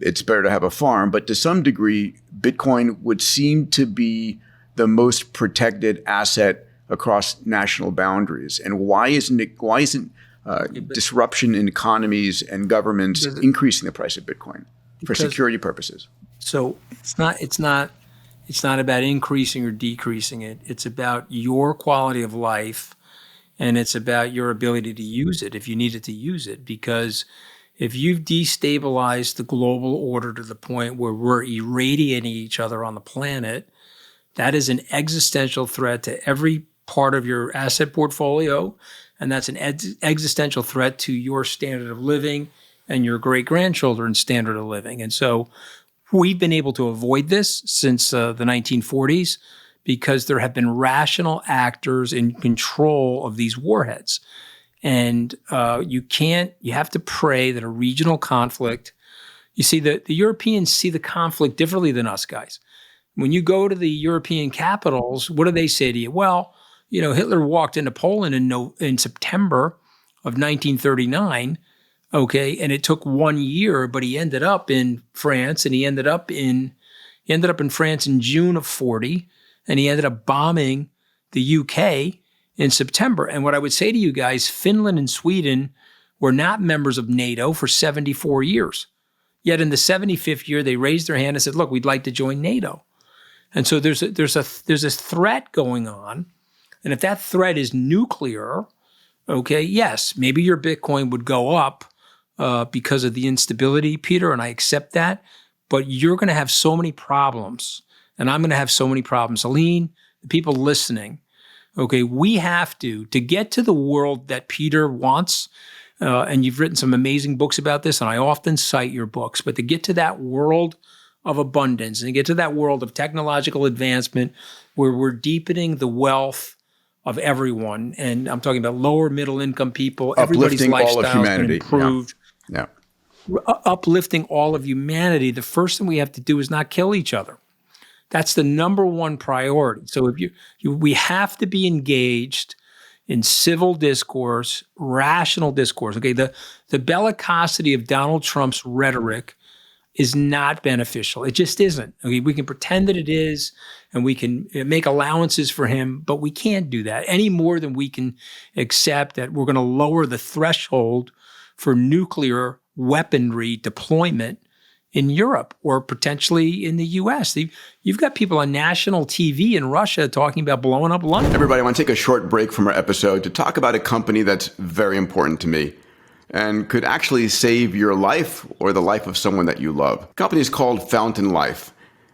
It's better to have a farm, but to some degree, Bitcoin would seem to be the most protected asset across national boundaries. And why isn't disruption in economies and governments increasing the price of Bitcoin for security purposes? So it's not about increasing or decreasing it. It's about your quality of life, and it's about your ability to use it if you needed to use it. Because if you've destabilized the global order to the point where we're irradiating each other on the planet, that is an existential threat to every part of your asset portfolio, and that's an existential threat to your standard of living and your great-grandchildren's standard of living. And so we've been able to avoid this since the 1940s because there have been rational actors in control of these warheads. And you have to pray that a regional conflict, you see, the Europeans see the conflict differently than us guys. When you go to the European capitals, what do they say to you? Well, Hitler walked into Poland in September of 1939, okay, and it took 1 year, but he ended up in France, and he ended up in France in June of 40, and he ended up bombing the UK in September. And what I would say to you guys, Finland and Sweden were not members of NATO for 74 years. Yet in the 75th year, they raised their hand and said, look, we'd like to join NATO. And so there's a threat going on. And if that threat is nuclear, okay, yes, maybe your Bitcoin would go up because of the instability, Peter, and I accept that. But you're going to have so many problems, and I'm going to have so many problems. Aline, the people listening, okay, we have to get to the world that Peter wants, and you've written some amazing books about this, and I often cite your books, but to get to that world of abundance and get to that world of technological advancement where we're deepening the wealth of everyone, and I'm talking about lower middle income people, everybody's Uplifting all of lifestyle's been humanity. improved. Yeah. Uplifting all of humanity, the first thing we have to do is not kill each other. That's the number one priority. So if we have to be engaged in civil discourse, rational discourse. Okay, the bellicosity of Donald Trump's rhetoric is not beneficial. It just isn't. Okay, we can pretend that it is, and we can make allowances for him, but we can't do that any more than we can accept that we're going to lower the threshold for nuclear weaponry deployment in Europe or potentially in the U.S. You've got people on national TV in Russia talking about blowing up London. Everybody, I want to take a short break from our episode to talk about a company that's very important to me and could actually save your life or the life of someone that you love. The company is called Fountain Life.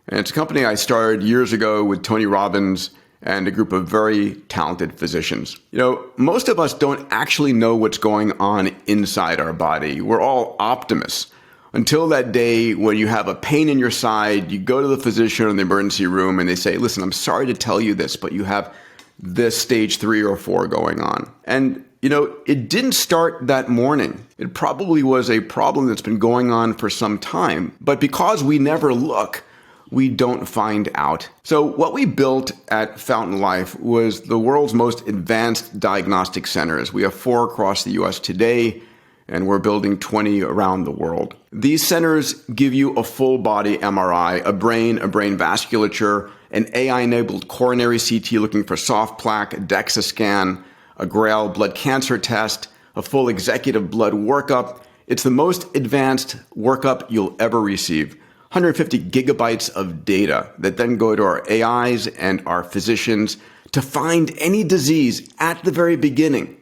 And it's a company I started years ago with Tony Robbins and a group of very talented physicians. You know, most of us don't actually know what's going on inside our body. We're all optimists. Until that day when you have a pain in your side, you go to the physician in the emergency room and they say, listen, I'm sorry to tell you this, but you have this stage 3 or 4 going on. And, you know, it didn't start that morning. It probably was a problem that's been going on for some time. But because we never look, we don't find out. So what we built at Fountain Life was the world's most advanced diagnostic centers. We have 4 across the US today, and we're building 20 around the world. These centers give you a full body MRI, a brain vasculature, an AI-enabled coronary CT looking for soft plaque, a DEXA scan, a GRAIL blood cancer test, a full executive blood workup. It's the most advanced workup you'll ever receive. 150 gigabytes of data that then go to our AIs and our physicians to find any disease at the very beginning.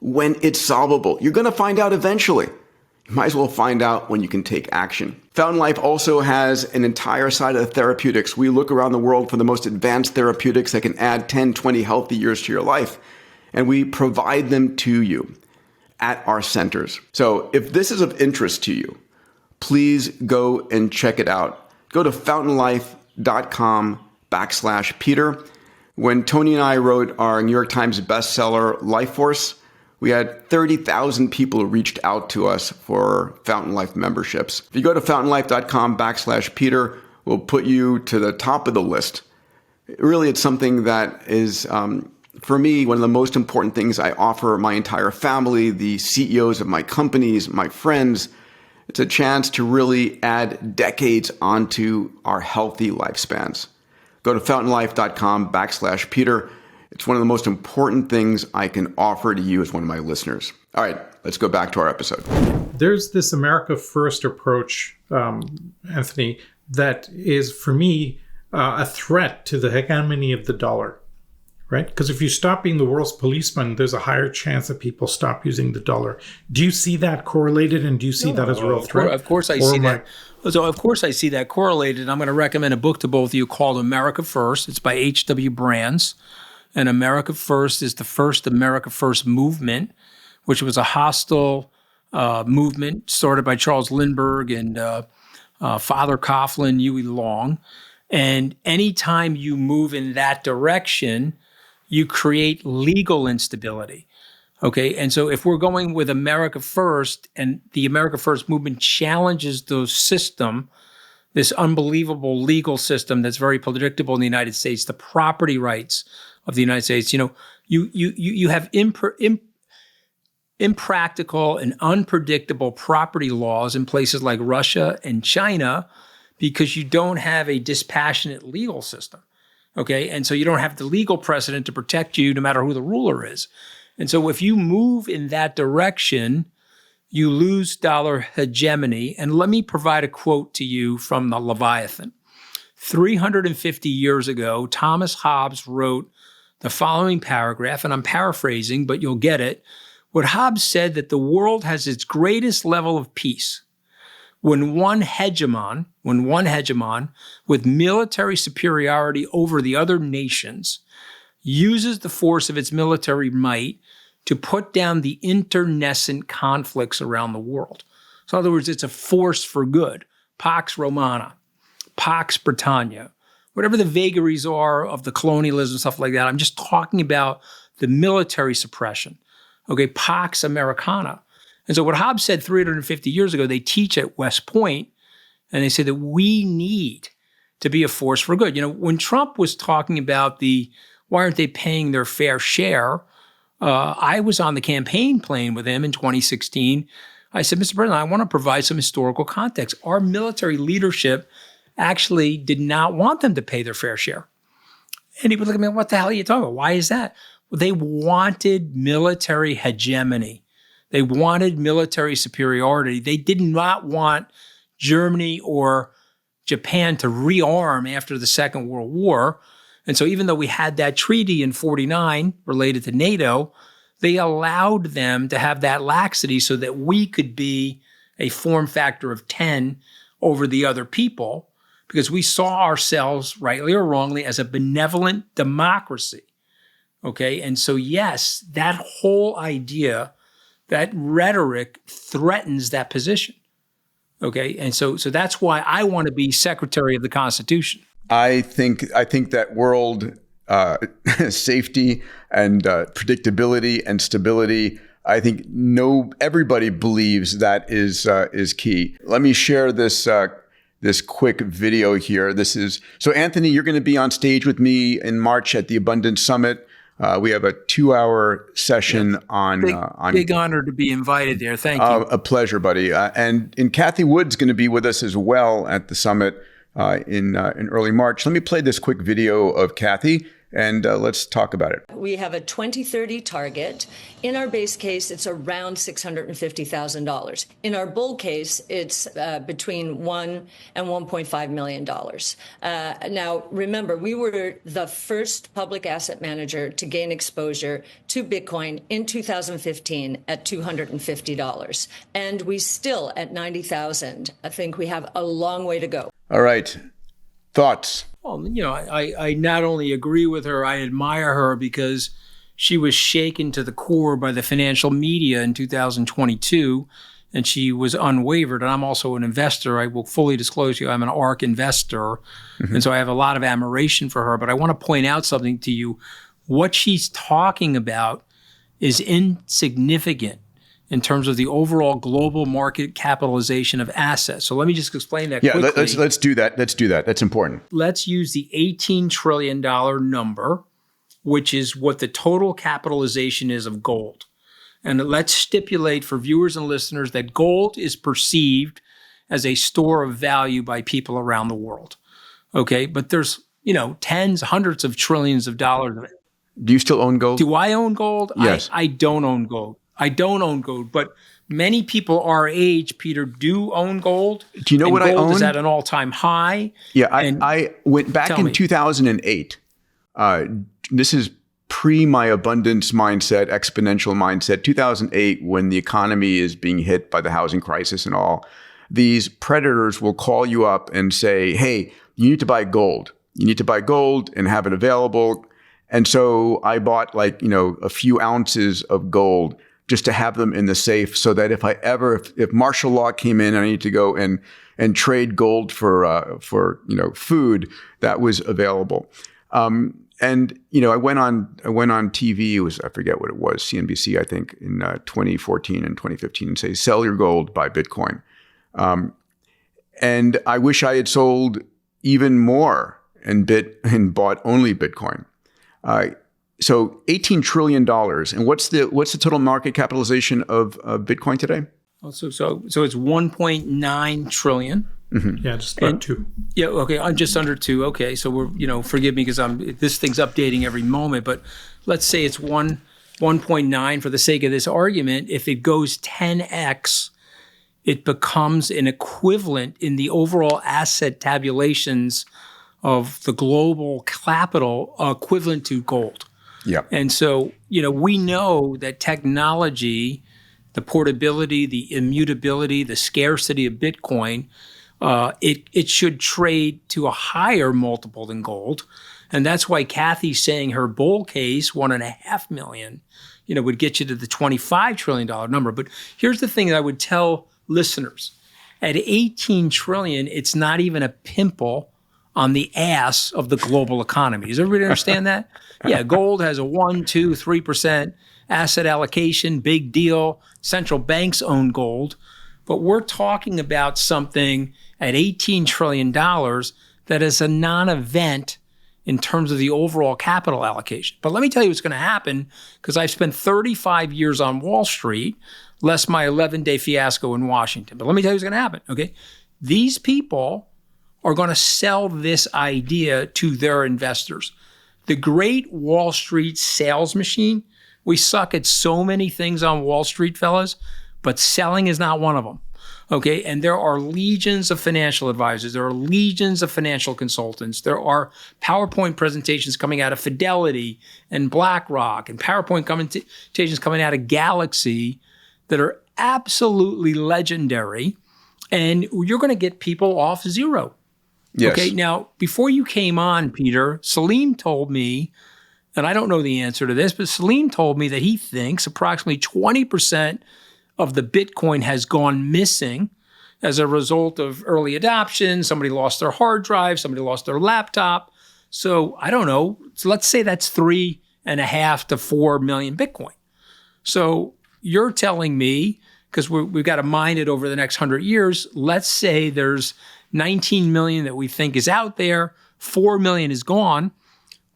When it's solvable. You're going to find out eventually. You might as well find out when you can take action. Fountain Life also has an entire side of therapeutics. We look around the world for the most advanced therapeutics that can add 10, 20 healthy years to your life. And we provide them to you at our centers. So if this is of interest to you, please go and check it out. Go to fountainlife.com/Peter. When Tony and I wrote our New York Times bestseller, Life Force, we had 30,000 people who reached out to us for Fountain Life memberships. If you go to fountainlife.com/Peter, we'll put you to the top of the list. Really, it's something that is, for me, one of the most important things I offer my entire family, the CEOs of my companies, my friends. It's a chance to really add decades onto our healthy lifespans. Go to fountainlife.com/Peter. It's one of the most important things I can offer to you as one of my listeners. All right, let's go back to our episode. There's this America First approach, Anthony, that is, for me, a threat to the hegemony of the dollar, right? Because if you stop being the world's policeman, there's a higher chance that people stop using the dollar. Do you see that correlated, and do you see that as a real threat? Of course I see that. So of course I see that correlated. I'm going to recommend a book to both of you called America First. It's by H.W. Brands. And America First is the first America First movement, which was a hostile movement started by Charles Lindbergh and Father Coughlin, Huey Long. And anytime you move in that direction, you create legal instability. Okay, and so if we're going with America First and the America First movement challenges the system, this unbelievable legal system that's very predictable in the United States, the property rights of the United States, you have impractical and unpredictable property laws in places like Russia and China because you don't have a dispassionate legal system, okay? And so you don't have the legal precedent to protect you no matter who the ruler is. And so if you move in that direction, you lose dollar hegemony. And let me provide a quote to you from the Leviathan. 350 years ago, Thomas Hobbes wrote the following paragraph, and I'm paraphrasing, but you'll get it. What Hobbes said that the world has its greatest level of peace when one hegemon with military superiority over the other nations uses the force of its military might to put down the internecine conflicts around the world. So in other words, it's a force for good, Pax Romana. Pax Britannia, whatever the vagaries are of the colonialism, stuff like that. I'm just talking about the military suppression. Okay, Pax Americana. And so what Hobbes said 350 years ago, they teach at West Point, and they say that we need to be a force for good. When Trump was talking about why aren't they paying their fair share, I was on the campaign plane with him in 2016. I said, Mr. President, I want to provide some historical context. Our military leadership actually did not want them to pay their fair share. And he would look at me, what the hell are you talking about? Why is that? Well, they wanted military hegemony. They wanted military superiority. They did not want Germany or Japan to rearm after the Second World War. And so even though we had that treaty in 49 related to NATO, they allowed them to have that laxity so that we could be a form factor of 10 over the other people, because we saw ourselves, rightly or wrongly, as a benevolent democracy. Okay? And so, yes, that whole idea, that rhetoric threatens that position. Okay? And so that's why I want to be Secretary of the Constitution. I think that world safety and predictability and stability, I think everybody believes that is key. Let me share this quick video here. So Anthony, you're going to be on stage with me in March at the Abundance Summit. We have a 2-hour session on big honor to be invited there. Thank you. A pleasure, buddy. And Kathy Wood's going to be with us as well at the summit in early March. Let me play this quick video of Kathy, and let's talk about it. We have a 2030 target. In our base case, it's around $650,000. In our bull case, it's between $1 and $1.5 million. Now, remember, we were the first public asset manager to gain exposure to Bitcoin in 2015 at $250. And we still, at 90,000, I think we have a long way to go. All right. Thoughts? Well, I not only agree with her, I admire her because she was shaken to the core by the financial media in 2022, and she was unwavered. And I'm also an investor. I will fully disclose to you, I'm an ARK investor. Mm-hmm. And so I have a lot of admiration for her. But I want to point out something to you. What she's talking about is insignificant in terms of the overall global market capitalization of assets. So let me just explain that quickly. Yeah, let's do that. Let's do that. That's important. Let's use the $18 trillion number, which is what the total capitalization is of gold. And let's stipulate for viewers and listeners that gold is perceived as a store of value by people around the world. Okay, but there's, tens, hundreds of trillions of dollars of it. Do you still own gold? Do I own gold? Yes. I don't own gold. I don't own gold, but many people our age, Peter, do own gold. Do you know what I own? Gold is at an all-time high. Yeah, I went back in 2008. This is pre my abundance mindset, exponential mindset. 2008, when the economy is being hit by the housing crisis and all, these predators will call you up and say, hey, you need to buy gold. You need to buy gold and have it available. And so I bought a few ounces of gold just to have them in the safe so that if martial law came in and I need to go and trade gold for food, that was available. And I went on TV, I forget what it was, CNBC, I think, in 2014 and 2015, and say, sell your gold, buy Bitcoin. And I wish I had sold even more and bought only Bitcoin. So $18 trillion. And what's the total market capitalization of Bitcoin today? So it's 1.9 trillion. Mm-hmm. Yeah, just about 2. Yeah, okay, I'm just under 2. Okay, so we're, forgive me because this thing's updating every moment, but let's say it's 1.9 for the sake of this argument. If it goes 10x, it becomes an equivalent in the overall asset tabulations of the global capital equivalent to gold. Yeah. And so, we know that technology, the portability, the immutability, the scarcity of Bitcoin, it should trade to a higher multiple than gold. And that's why Kathy's saying her bull case, 1.5 million, would get you to the $25 trillion number. But here's the thing that I would tell listeners. At 18 trillion, it's not even a pimple on the ass of the global economy. Does everybody understand that? Yeah, gold has a 1, 2, 3% asset allocation, big deal. Central banks own gold. But we're talking about something at $18 trillion that is a non-event in terms of the overall capital allocation. But let me tell you what's going to happen, because I've spent 35 years on Wall Street, less my 11-day fiasco in Washington. But let me tell you what's going to happen, okay? These people are going to sell this idea to their investors. The great Wall Street sales machine, we suck at so many things on Wall Street, fellas, but selling is not one of them. Okay, and there are legions of financial advisors. There are legions of financial consultants. There are PowerPoint presentations coming out of Fidelity and BlackRock, and PowerPoint presentations coming out of Galaxy that are absolutely legendary. And you're going to get people off zero. Yes. Okay, now, before you came on, Peter, Salim told me, and I don't know the answer to this, but Salim told me that he thinks approximately 20% of the Bitcoin has gone missing as a result of early adoption. Somebody lost their hard drive, somebody lost their laptop. So I don't know. So let's say that's 3.5 to 4 million Bitcoin. So you're telling me, because we've got to mine it over the next 100 years, let's say there's 19 million that we think is out there, 4 million is gone.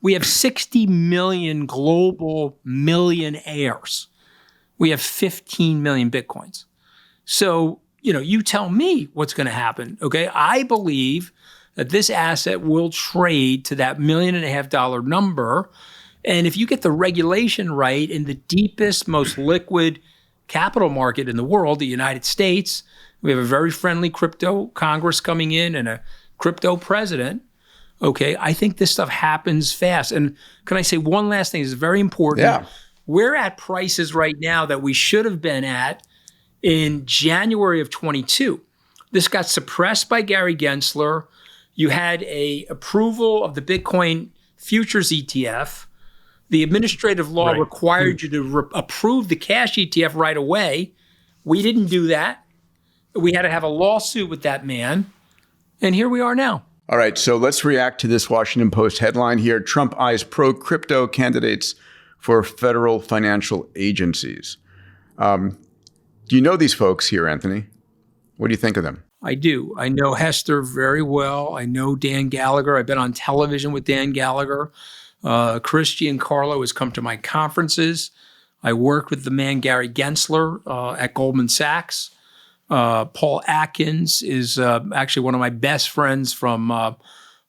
We have 60 million global millionaires. We have 15 million Bitcoins. So, you tell me what's going to happen, okay? I believe that this asset will trade to that $1.5 million number. And if you get the regulation right in the deepest, most liquid capital market in the world, the United States, we have a very friendly crypto Congress coming in and a crypto president, okay? I think this stuff happens fast. And can I say one last thing? It's very important. Yeah. We're at prices right now that we should have been at in January of 22. This got suppressed by Gary Gensler. You had a approval of the Bitcoin futures ETF. The administrative law required you to approve the cash ETF right away. We didn't do that. We had to have a lawsuit with that man. And here we are now. All right, so let's react to this Washington Post headline here. Trump eyes pro-crypto candidates for federal financial agencies. Do you know these folks here, Anthony? What do you think of them? I do. I know Hester very well. I know Dan Gallagher. I've been on television with Dan Gallagher. Chris Giancarlo has come to my conferences. I worked with the man Gary Gensler at Goldman Sachs. Paul Atkins is actually one of my best friends from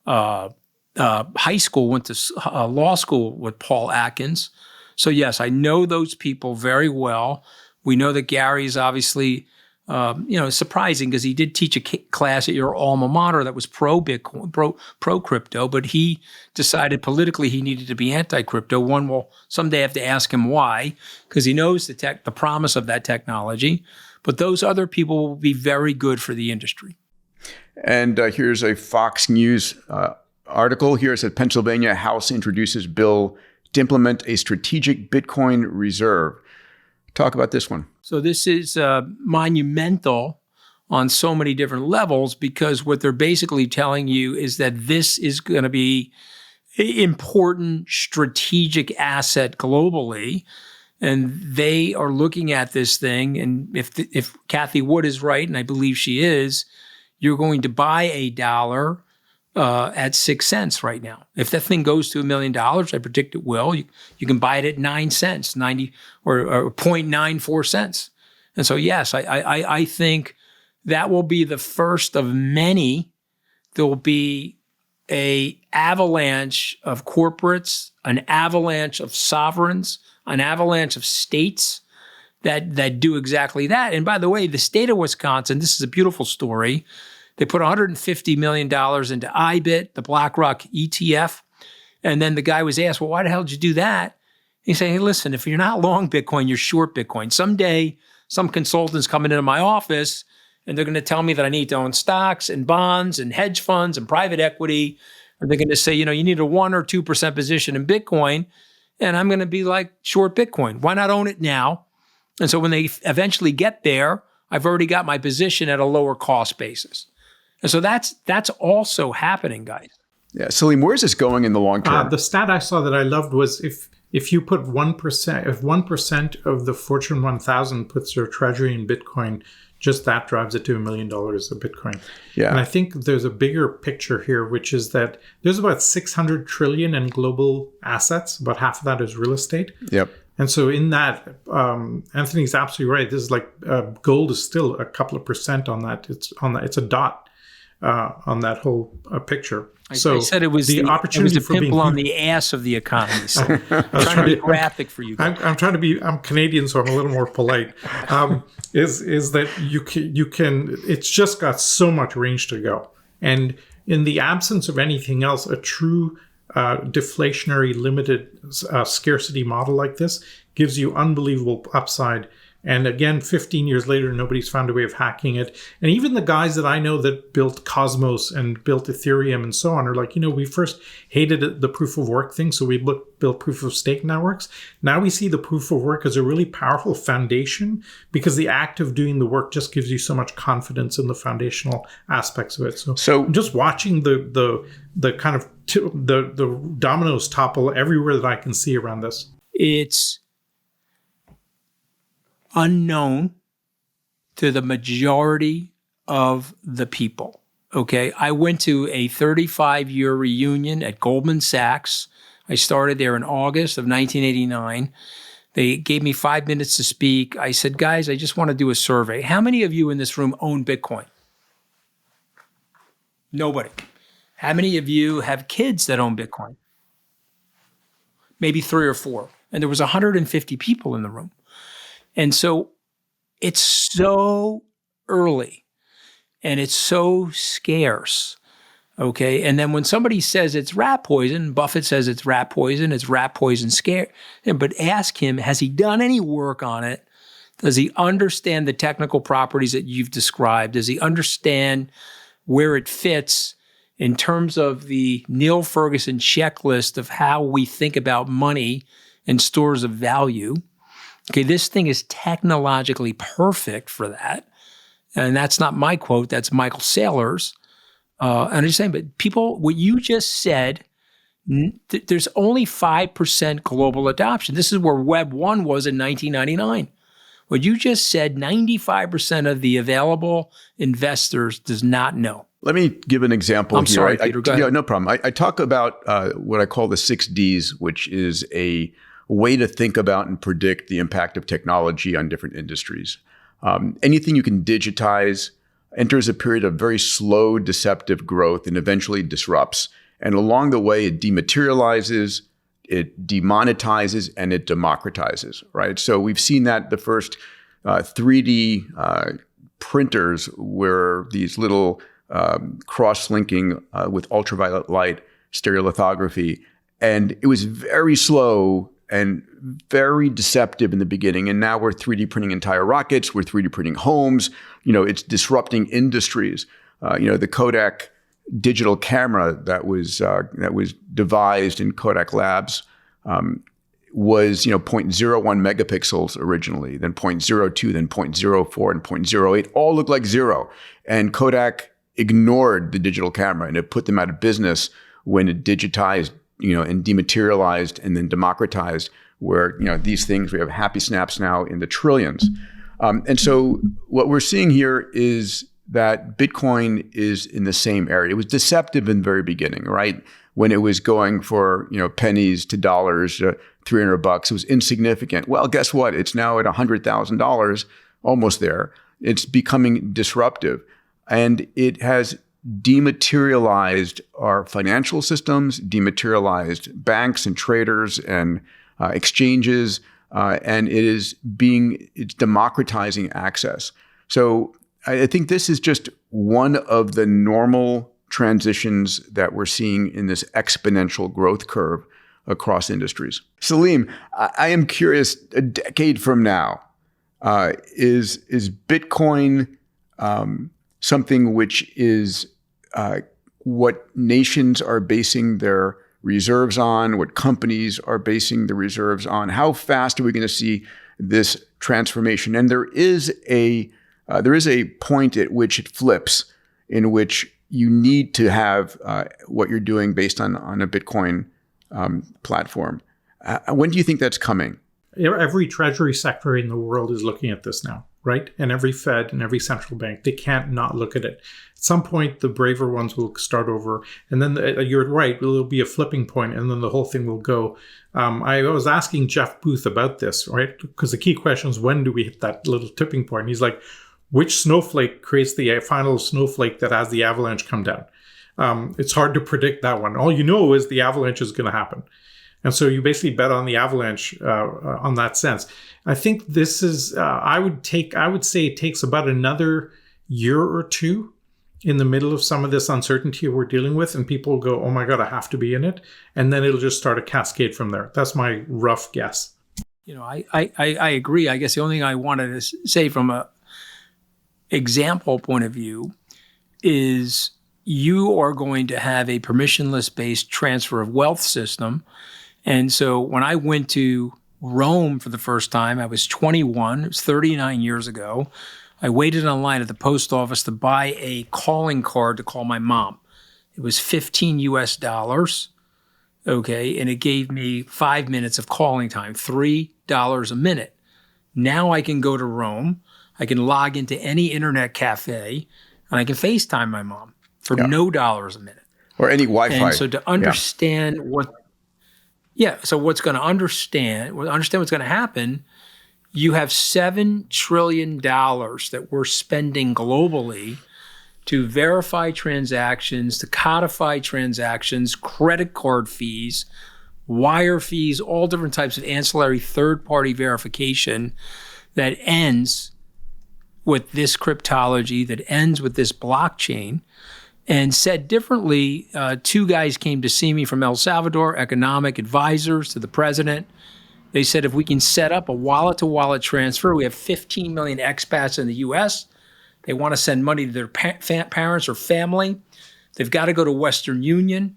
high school, went to law school with Paul Atkins. So yes, I know those people very well. We know that Gary's obviously, surprising because he did teach a class at your alma mater that was pro-Bitcoin, pro-crypto, but he decided politically he needed to be anti-crypto. One will someday have to ask him why, because he knows the promise of that technology. But those other people will be very good for the industry. And here's a Fox News article. Here it said Pennsylvania House introduces bill to implement a strategic Bitcoin reserve. Talk about this one. So this is monumental on so many different levels, because what they're basically telling you is that this is going to be an important strategic asset globally. And they are looking at this thing. And if Kathy Wood is right, and I believe she is, you're going to buy a dollar at 6 cents right now. If that thing goes to $1 million, I predict it will, you can buy it at 9 cents, 90 or 0.94 cents. And so, yes, I think that will be the first of many. There will be an avalanche of corporates, an avalanche of sovereigns, an avalanche of states that do exactly that. And by the way, the state of Wisconsin, this is a beautiful story. They put $150 million into IBIT, the BlackRock ETF. And then the guy was asked, well, why the hell did you do that? He said, hey, listen, if you're not long Bitcoin, you're short Bitcoin. Someday, some consultant's coming into my office and they're going to tell me that I need to own stocks and bonds and hedge funds and private equity. And they're going to say, you need a 1 or 2% position in Bitcoin. And I'm going to be like short Bitcoin. Why not own it now? And so when they eventually get there, I've already got my position at a lower cost basis. And so that's also happening, guys. Yeah, Salim, where is this going in the long term? The stat I saw that I loved was if you put 1%, if 1% of the Fortune 1000 puts their treasury in Bitcoin, just that drives it to $1 million of Bitcoin. Yeah. And I think there's a bigger picture here, which is that there's about 600 trillion in global assets. About half of that is real estate. Yep. And so in that, Anthony's absolutely right. This is like gold is still a couple of percent on that. It's a dot on that whole picture. So I said it was the opportunity for pimple on the ass of the economy. So I'm trying to be graphic for you guys. I'm trying to be. I'm Canadian, so I'm a little more polite. Is that you can? It's just got so much range to go, and in the absence of anything else, a true deflationary limited scarcity model like this gives you unbelievable upside. And again, 15 years later, nobody's found a way of hacking it. And even the guys that I know that built Cosmos and built Ethereum and so on are like, we first hated the proof of work thing, so we built proof of stake networks. Now we see the proof of work as a really powerful foundation because the act of doing the work just gives you so much confidence in the foundational aspects of it. So just watching the kind of the dominoes topple everywhere that I can see around this. It's unknown to the majority of the people, okay? I went to a 35-year reunion at Goldman Sachs. I started there in August of 1989. They gave me 5 minutes to speak. I said, guys, I just want to do a survey. How many of you in this room own Bitcoin? Nobody. How many of you have kids that own Bitcoin? Maybe 3 or 4. And there was 150 people in the room. And so it's so early and it's so scarce, okay? And then when somebody says it's rat poison, Buffett says it's rat poison scare. But ask him, has he done any work on it? Does he understand the technical properties that you've described? Does he understand where it fits in terms of the Neil Ferguson checklist of how we think about money and stores of value? Okay, this thing is technologically perfect for that. And that's not my quote, that's Michael Saylor's. And I'm just saying, but people, what you just said, there's only 5% global adoption. This is where Web 1 was in 1999. What you just said, 95% of the available investors does not know. Let me give an example I'm sorry, Peter, go ahead. Yeah, no problem. I talk about what I call the 6 Ds, which is a way to think about and predict the impact of technology on different industries. Anything you can digitize enters a period of very slow, deceptive growth and eventually disrupts. And along the way, it dematerializes, it demonetizes, and it democratizes, right? So we've seen that the first 3D printers were these little cross-linking with ultraviolet light stereolithography. And it was very slow and very deceptive in the beginning. And now we're 3D printing entire rockets. We're 3D printing homes. It's disrupting industries. The Kodak digital camera that was devised in Kodak Labs was 0.01 megapixels originally, then 0.02, then 0.04, and 0.08. All looked like zero. And Kodak ignored the digital camera, and it put them out of business when it digitized and dematerialized and then democratized, where, these things, we have happy snaps now in the trillions. And so what we're seeing here is that Bitcoin is in the same area. It was deceptive in the very beginning, right? When it was going for, pennies to dollars, $300, it was insignificant. Well, guess what? It's now at $100,000, almost there. It's becoming disruptive. And it has dematerialized our financial systems, dematerialized banks and traders and exchanges, and it's democratizing access. So I think this is just one of the normal transitions that we're seeing in this exponential growth curve across industries. Salim, I am curious, a decade from now, is Bitcoin something which is what nations are basing their reserves on, what companies are basing the reserves on? How fast are we going to see this transformation? And there is a there is a point at which it flips, in which you need to have what you're doing based on a Bitcoin platform. When do you think that's coming? Every treasury secretary in the world is looking at this now, right? And every Fed and every central bank, they can't not look at it. At some point, the braver ones will start over. And then you're right, there'll be a flipping point, and then the whole thing will go. I was asking Jeff Booth about this, right? Because the key question is, when do we hit that little tipping point? And he's like, which snowflake creates the final snowflake that has the avalanche come down? It's hard to predict that one. All you know is the avalanche is going to happen. And so you basically bet on the avalanche on that sense. I think this is, I would say it takes about another year or two in the middle of some of this uncertainty we're dealing with, and people will go, oh my God, I have to be in it. And then it'll just start a cascade from there. That's my rough guess. I agree. I guess the only thing I wanted to say from a example point of view is you are going to have a permissionless based transfer of wealth system. And so when I went to Rome for the first time, I was 21. It was 39 years ago. I waited online at the post office to buy a calling card to call my mom. It was $15 US. Okay. And it gave me 5 minutes of calling time, $3 a minute. Now I can go to Rome. I can log into any internet cafe and I can FaceTime my mom for no dollars a minute. Or any Wi-Fi. And so to understand so what's going to understand what's going to happen, you have $7 trillion that we're spending globally to verify transactions, to codify transactions, credit card fees, wire fees, all different types of ancillary third-party verification that ends with this cryptology, that ends with this blockchain. And said differently, two guys came to see me from El Salvador, economic advisors to the president. They said, if we can set up a wallet-to-wallet transfer, we have 15 million expats in the U.S. They want to send money to their parents or family. They've got to go to Western Union.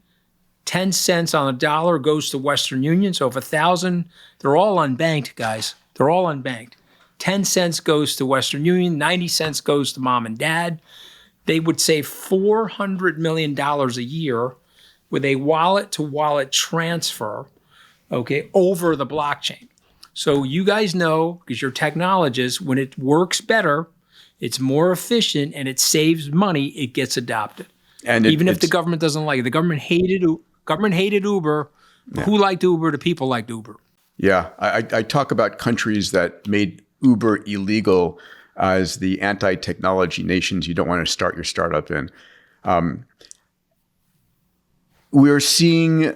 10 cents on a dollar goes to Western Union. So if 1,000, they're all unbanked, guys. They're all unbanked. 10 cents goes to Western Union. 90 cents goes to mom and dad. They would save $400 million a year with a wallet-to-wallet transfer, over the blockchain. So you guys know, because you're technologists, when it works better, it's more efficient, and it saves money, it gets adopted. And even if the government doesn't like it. The government hated Uber. Yeah. Who liked Uber? The people liked Uber. Yeah. I talk about countries that made Uber illegal as the anti-technology nations you don't want to start your startup in. We're seeing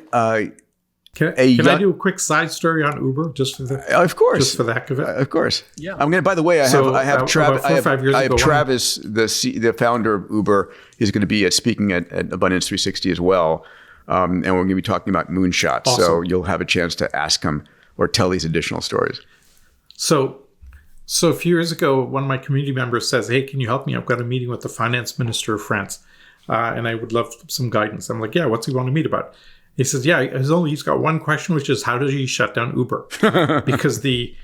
Can I do a quick side story on Uber, just for the of course, just for the heck of it? Of course. Yeah. I'm gonna. By the way, I have Travis, the founder of Uber, is going to be speaking at Abundance 360 as well, and we're going to be talking about moonshots. Awesome. So you'll have a chance to ask him or tell these additional stories. So a few years ago, one of my community members says, "Hey, can you help me? I've got a meeting with the finance minister of France, and I would love some guidance." I'm like, "Yeah, what's he want to meet about?" He says, "Yeah, he's got one question, which is how does he shut down Uber? Because the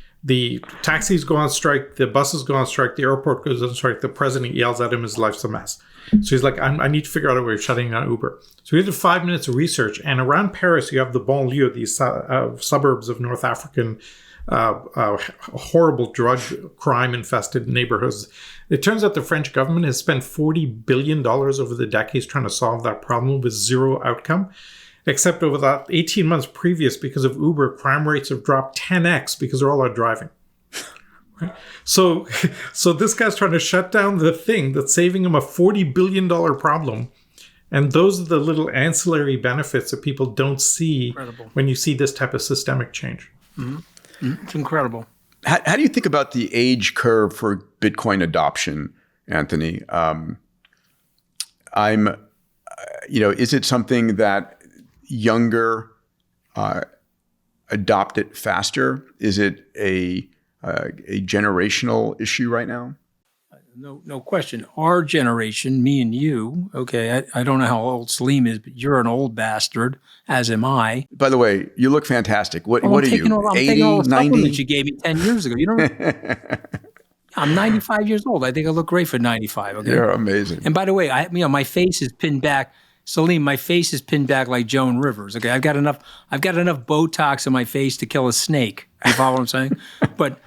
taxis go on strike, the buses go on strike, the airport goes on strike, the president yells at him, his life's a mess." So he's like, I need to figure out a way of shutting down Uber. So he did 5 minutes of research, and around Paris, you have the banlieue, these suburbs of North African horrible drug crime infested neighborhoods. It turns out the French government has spent $40 billion over the decades trying to solve that problem with zero outcome. Except over that 18 months previous, because of Uber, crime rates have dropped 10x because they're all out driving. Right? So this guy's trying to shut down the thing that's saving him a $40 billion problem. And those are the little ancillary benefits that people don't see when you see this type of systemic change. Mm-hmm. It's incredible. How do you think about the age curve for Bitcoin adoption, Anthony? Is it something that younger adopt it faster? Is it a generational issue right now? No question. Our generation, me and you, I don't know how old Salim is, but you're an old bastard, as am I. By the way, you look fantastic. What are you, I'm 80, taking all the 90? supplements you gave me 10 years ago. You know, I'm 95 years old. I think I look great for 95. Okay. You're amazing. And by the way, my face is pinned back. Salim, my face is pinned back like Joan Rivers. Okay. I've got enough Botox in my face to kill a snake. You follow what I'm saying? But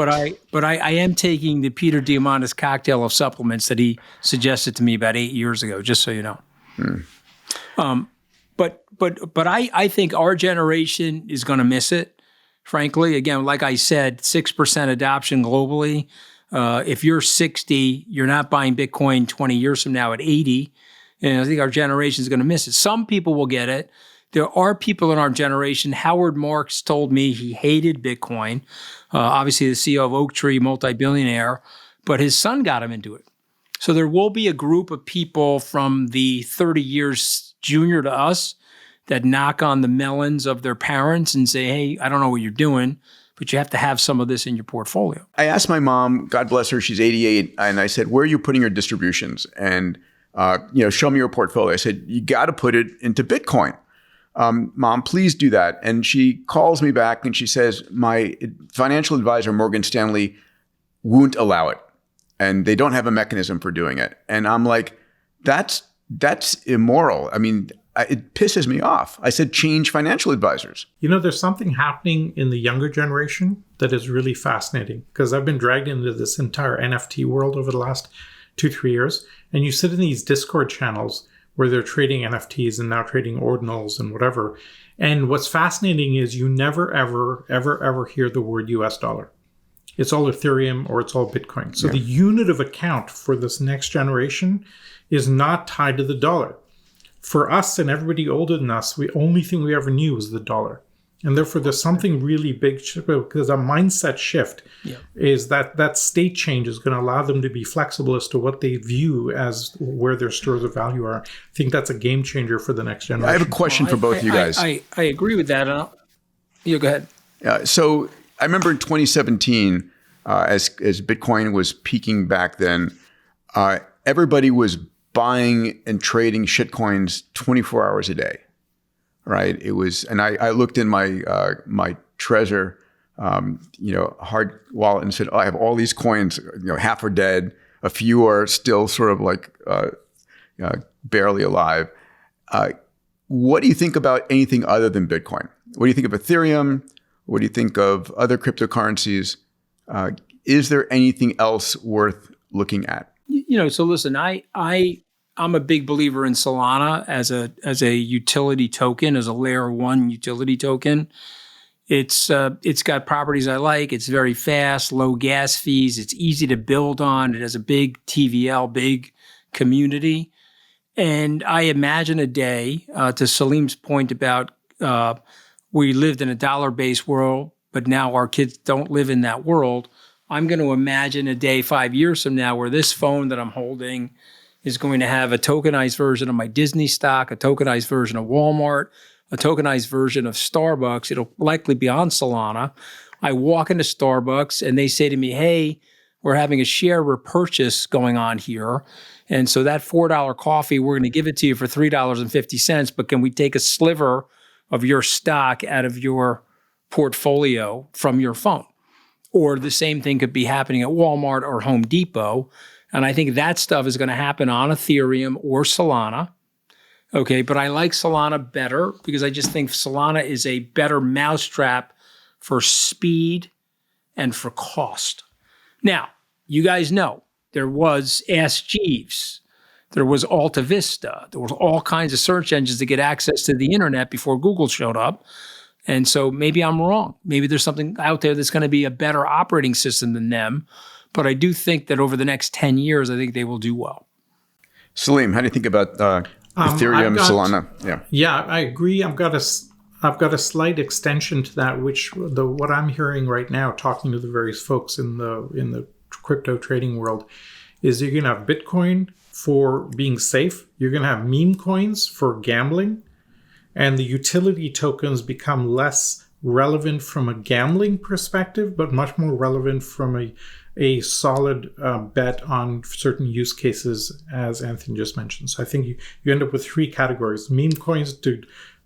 I am taking the Peter Diamandis cocktail of supplements that he suggested to me about 8 years ago, just so you know. But I think our generation is going to miss it. Frankly, again, like I said, 6% adoption globally. If you're 60, you're not buying Bitcoin 20 years from now at 80. And I think our generation is going to miss it. Some people will get it. There are people in our generation. Howard Marks told me he hated Bitcoin. Obviously, the CEO of Oaktree, multi-billionaire, but his son got him into it. So there will be a group of people from the 30 years junior to us that knock on the melons of their parents and say, hey, I don't know what you're doing, but you have to have some of this in your portfolio. I asked my mom, God bless her, she's 88, and I said, where are you putting your distributions? And, show me your portfolio. I said, you got to put it into Bitcoin. Mom, please do that. And she calls me back and she says, my financial advisor, Morgan Stanley, won't allow it. And they don't have a mechanism for doing it. And I'm like, that's immoral. I mean, it pisses me off. I said, change financial advisors. There's something happening in the younger generation that is really fascinating, because I've been dragged into this entire NFT world over the last 2-3 years. And you sit in these Discord channels where they're trading NFTs and now trading ordinals and whatever. And what's fascinating is you never, ever, ever, ever hear the word US dollar. It's all Ethereum or it's all Bitcoin. So the unit of account for this next generation is not tied to the dollar. For us and everybody older than us, the only thing we ever knew was the dollar. And therefore, there's something really big, because a mindset shift is that state change is going to allow them to be flexible as to what they view as where their stores of value are. I think that's a game changer for the next generation. I have a question for both of you guys. I agree with that. You go ahead. So I remember in 2017, as Bitcoin was peaking back then, everybody was buying and trading shitcoins 24 hours a day. Right. It was, and I looked in my Trezor, hard wallet and said, I have all these coins, half are dead. A few are still sort of like barely alive. What do you think about anything other than Bitcoin? What do you think of Ethereum? What do you think of other cryptocurrencies? Is there anything else worth looking at? So listen, I'm a big believer in Solana as a utility token, as a layer 1 utility token. It's got properties I like. It's very fast, low gas fees. It's easy to build on. It has a big TVL, big community. And I imagine a day, to Salim's point about we lived in a dollar-based world, but now our kids don't live in that world. I'm going to imagine a day 5 years from now where this phone that I'm holding is going to have a tokenized version of my Disney stock, a tokenized version of Walmart, a tokenized version of Starbucks. It'll likely be on Solana. I walk into Starbucks and they say to me, hey, we're having a share repurchase going on here. And so that $4 coffee, we're going to give it to you for $3.50, but can we take a sliver of your stock out of your portfolio from your phone? Or the same thing could be happening at Walmart or Home Depot. And I think that stuff is going to happen on Ethereum or Solana. Okay, but I like Solana better because I just think Solana is a better mousetrap for speed and for cost. Now, you guys know there was Ask Jeeves. There was Alta Vista. There was all kinds of search engines to get access to the internet before Google showed up. And so maybe I'm wrong. Maybe there's something out there that's going to be a better operating system than them. But I do think that over the next 10 years, I think they will do well. Salim, how do you think about Ethereum, Solana? Yeah, I agree. I've got a slight extension to that, which what I'm hearing right now, talking to the various folks in the crypto trading world, is you're going to have Bitcoin for being safe. You're going to have meme coins for gambling. And the utility tokens become less relevant from a gambling perspective, but much more relevant from a solid bet on certain use cases, as Anthony just mentioned. So I think you end up with 3 categories. Meme coins to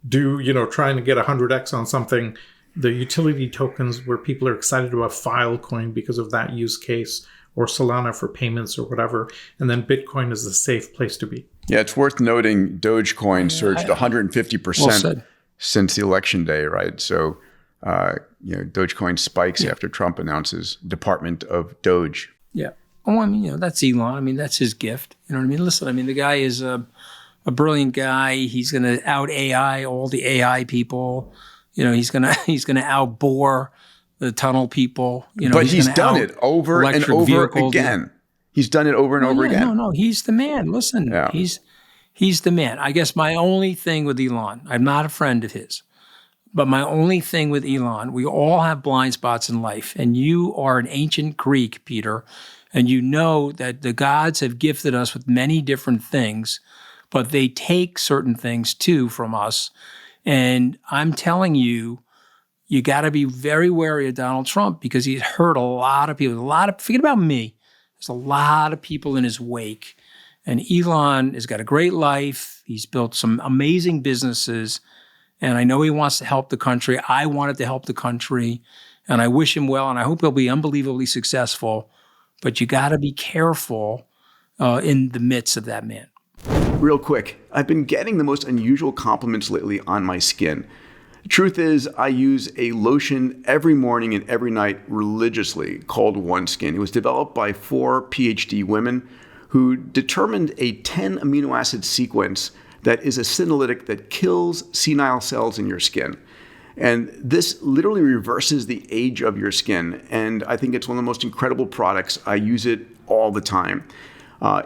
do, trying to get 100x on something. The utility tokens where people are excited about Filecoin because of that use case, or Solana for payments or whatever. And then Bitcoin is the safe place to be. Yeah, it's worth noting Dogecoin surged 150% since the election day, right? So, Dogecoin spikes after Trump announces Department of DOGE. Yeah. Well, I mean, that's Elon. I mean, that's his gift. You know what I mean? Listen, I mean, the guy is a brilliant guy. He's going to out AI all the AI people. He's going to outbore the tunnel people. But he's done it over and over again. He's done it over and over again. No, he's the man. Listen, he's the man. I guess my only thing with Elon, I'm not a friend of his, but my only thing with Elon, we all have blind spots in life. And you are an ancient Greek, Peter, and you know that the gods have gifted us with many different things, but they take certain things too from us. And I'm telling you, you got to be very wary of Donald Trump because he's hurt a lot of people. Forget about me. There's a lot of people in his wake. And Elon has got a great life. He's built some amazing businesses. And I know he wants to help the country. I wanted to help the country. And I wish him well. And I hope he'll be unbelievably successful. But you got to be careful in the midst of that man. Real quick, I've been getting the most unusual compliments lately on my skin. The truth is, I use a lotion every morning and every night religiously called OneSkin. It was developed by 4 PhD women who determined a 10 amino acid sequence that is a senolytic that kills senile cells in your skin. And this literally reverses the age of your skin. And I think it's one of the most incredible products. I use it all the time.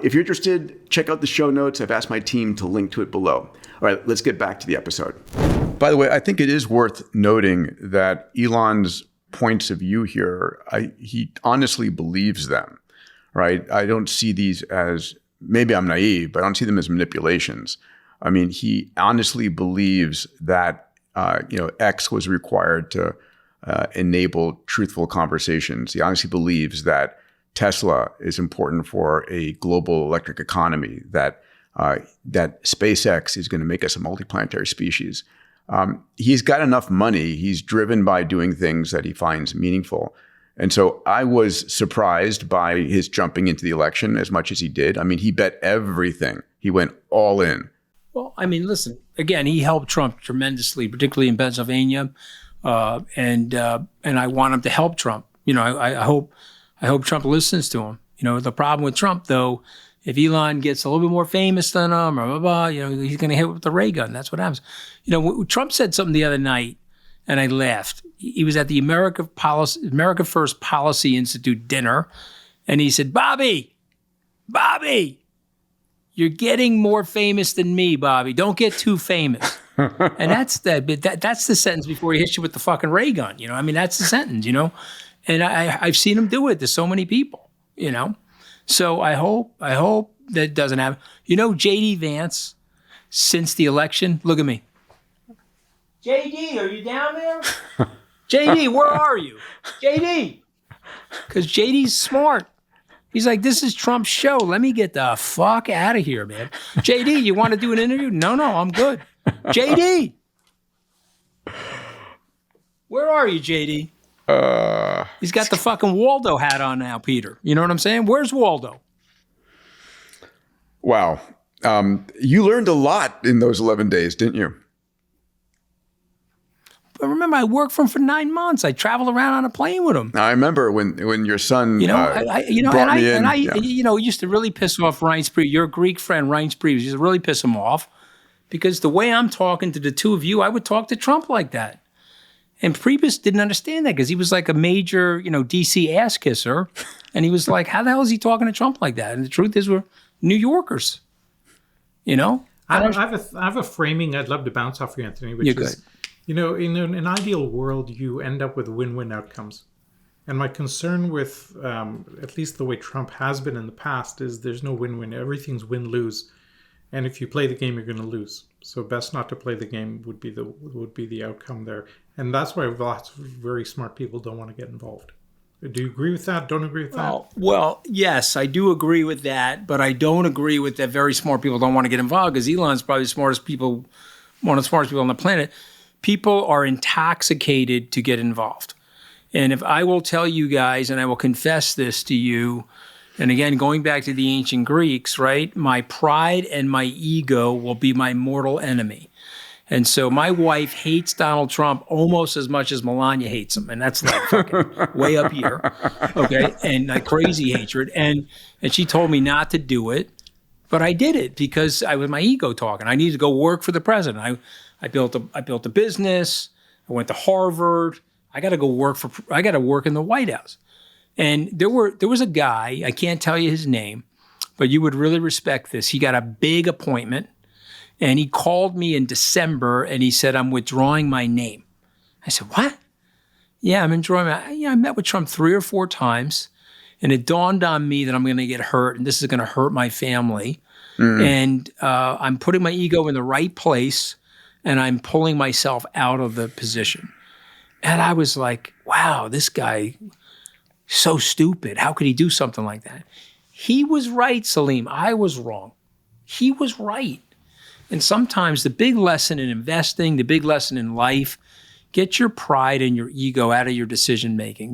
If you're interested, check out the show notes. I've asked my team to link to it below. All right, let's get back to the episode. By the way, I think it is worth noting that Elon's points of view here, he honestly believes them, right? I don't see these as, maybe I'm naive, but I don't see them as manipulations. I mean, he honestly believes that, X was required to enable truthful conversations. He honestly believes that Tesla is important for a global electric economy, that SpaceX is going to make us a multiplanetary species. He's got enough money. He's driven by doing things that he finds meaningful. And so I was surprised by his jumping into the election as much as he did. I mean, he bet everything. He went all in. Well, I mean, listen, again, he helped Trump tremendously, particularly in Pennsylvania. And I want him to help Trump. I hope Trump listens to him. The problem with Trump, though, if Elon gets a little bit more famous than him, blah, blah, blah, he's going to hit with the ray gun. That's what happens. Trump said something the other night, and I laughed. He was at the America First Policy Institute dinner, and he said, Bobby, you're getting more famous than me, Bobby. Don't get too famous. And that's the sentence before he hits you with the fucking ray gun. That's the sentence, And I've seen him do it to so many people, So I hope that doesn't happen. J.D. Vance, since the election, look at me. J.D., are you down there? J.D., where are you? J.D. Because J.D.'s smart. He's like, this is Trump's show. Let me get the fuck out of here, man. J.D., you want to do an interview? No, I'm good. J.D. Where are you, J.D.? He's got the fucking Waldo hat on now, Peter. You know what I'm saying? Where's Waldo? Wow. You learned a lot in those 11 days, didn't you? But remember, I worked for him for 9 months. I traveled around on a plane with him. I remember when your son brought me in. It used to really piss off Ryan Spree. Your Greek friend, Ryan Spree, used to really piss him off because the way I'm talking to the two of you, I would talk to Trump like that. And Priebus didn't understand that because he was like a major, DC ass kisser. And he was like, how the hell is he talking to Trump like that? And the truth is we're New Yorkers, I have a framing I'd love to bounce off you, Anthony, which is, in an ideal world, you end up with win-win outcomes. And my concern with at least the way Trump has been in the past is there's no win-win. Everything's win-lose. And if you play the game, you're going to lose. So best not to play the game would be the outcome there. And that's why lots of very smart people don't want to get involved. Do you agree with that? Don't agree with that? Well, yes, I do agree with that, but I don't agree with that very smart people don't want to get involved because Elon's probably the smartest people, one of the smartest people on the planet. People are intoxicated to get involved. And if I will tell you guys, and I will confess this to you, and again, going back to the ancient Greeks, right? My pride and my ego will be my mortal enemy. And so my wife hates Donald Trump almost as much as Melania hates him. And that's like fucking way up here. Okay. And like crazy hatred. And she told me not to do it, but I did it because I was my ego talking. I needed to go work for the president. I built a business. I went to Harvard. I got to work in the White House. And there was a guy, I can't tell you his name, but you would really respect this. He got a big appointment. And he called me in December and he said, I'm withdrawing my name. I said, what? Yeah, I'm withdrawing I met with Trump 3 or 4 times and it dawned on me that I'm going to get hurt and this is going to hurt my family. And I'm putting my ego in the right place and I'm pulling myself out of the position. And I was like, wow, this guy, so stupid. How could he do something like that? He was right, Salim. I was wrong. He was right. And sometimes the big lesson in investing, the big lesson in life, get your pride and your ego out of your decision making.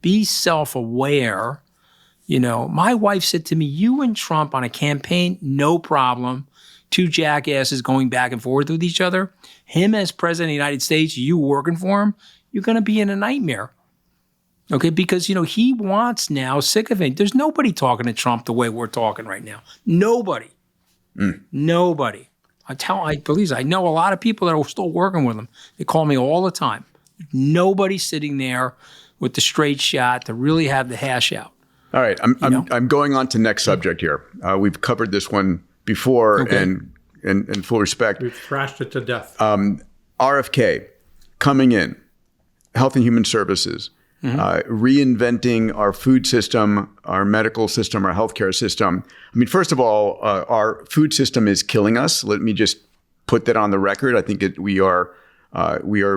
Be self-aware. My wife said to me, you and Trump on a campaign, no problem. 2 jackasses going back and forth with each other. Him as president of the United States, you working for him, you're going to be in a nightmare. Okay, because, he wants now sycophant. There's nobody talking to Trump the way we're talking right now. Nobody. Nobody. I know a lot of people that are still working with him. They call me all the time. Nobody sitting there with the straight shot to really have the hash out. All right, I'm going on to next subject here. We've covered this one before, okay. and in full respect, we've thrashed it to death. RFK coming in, Health and Human Services. Reinventing our food system, our medical system, our healthcare system. I mean, first of all, our food system is killing us. Let me just put that on the record. I think we are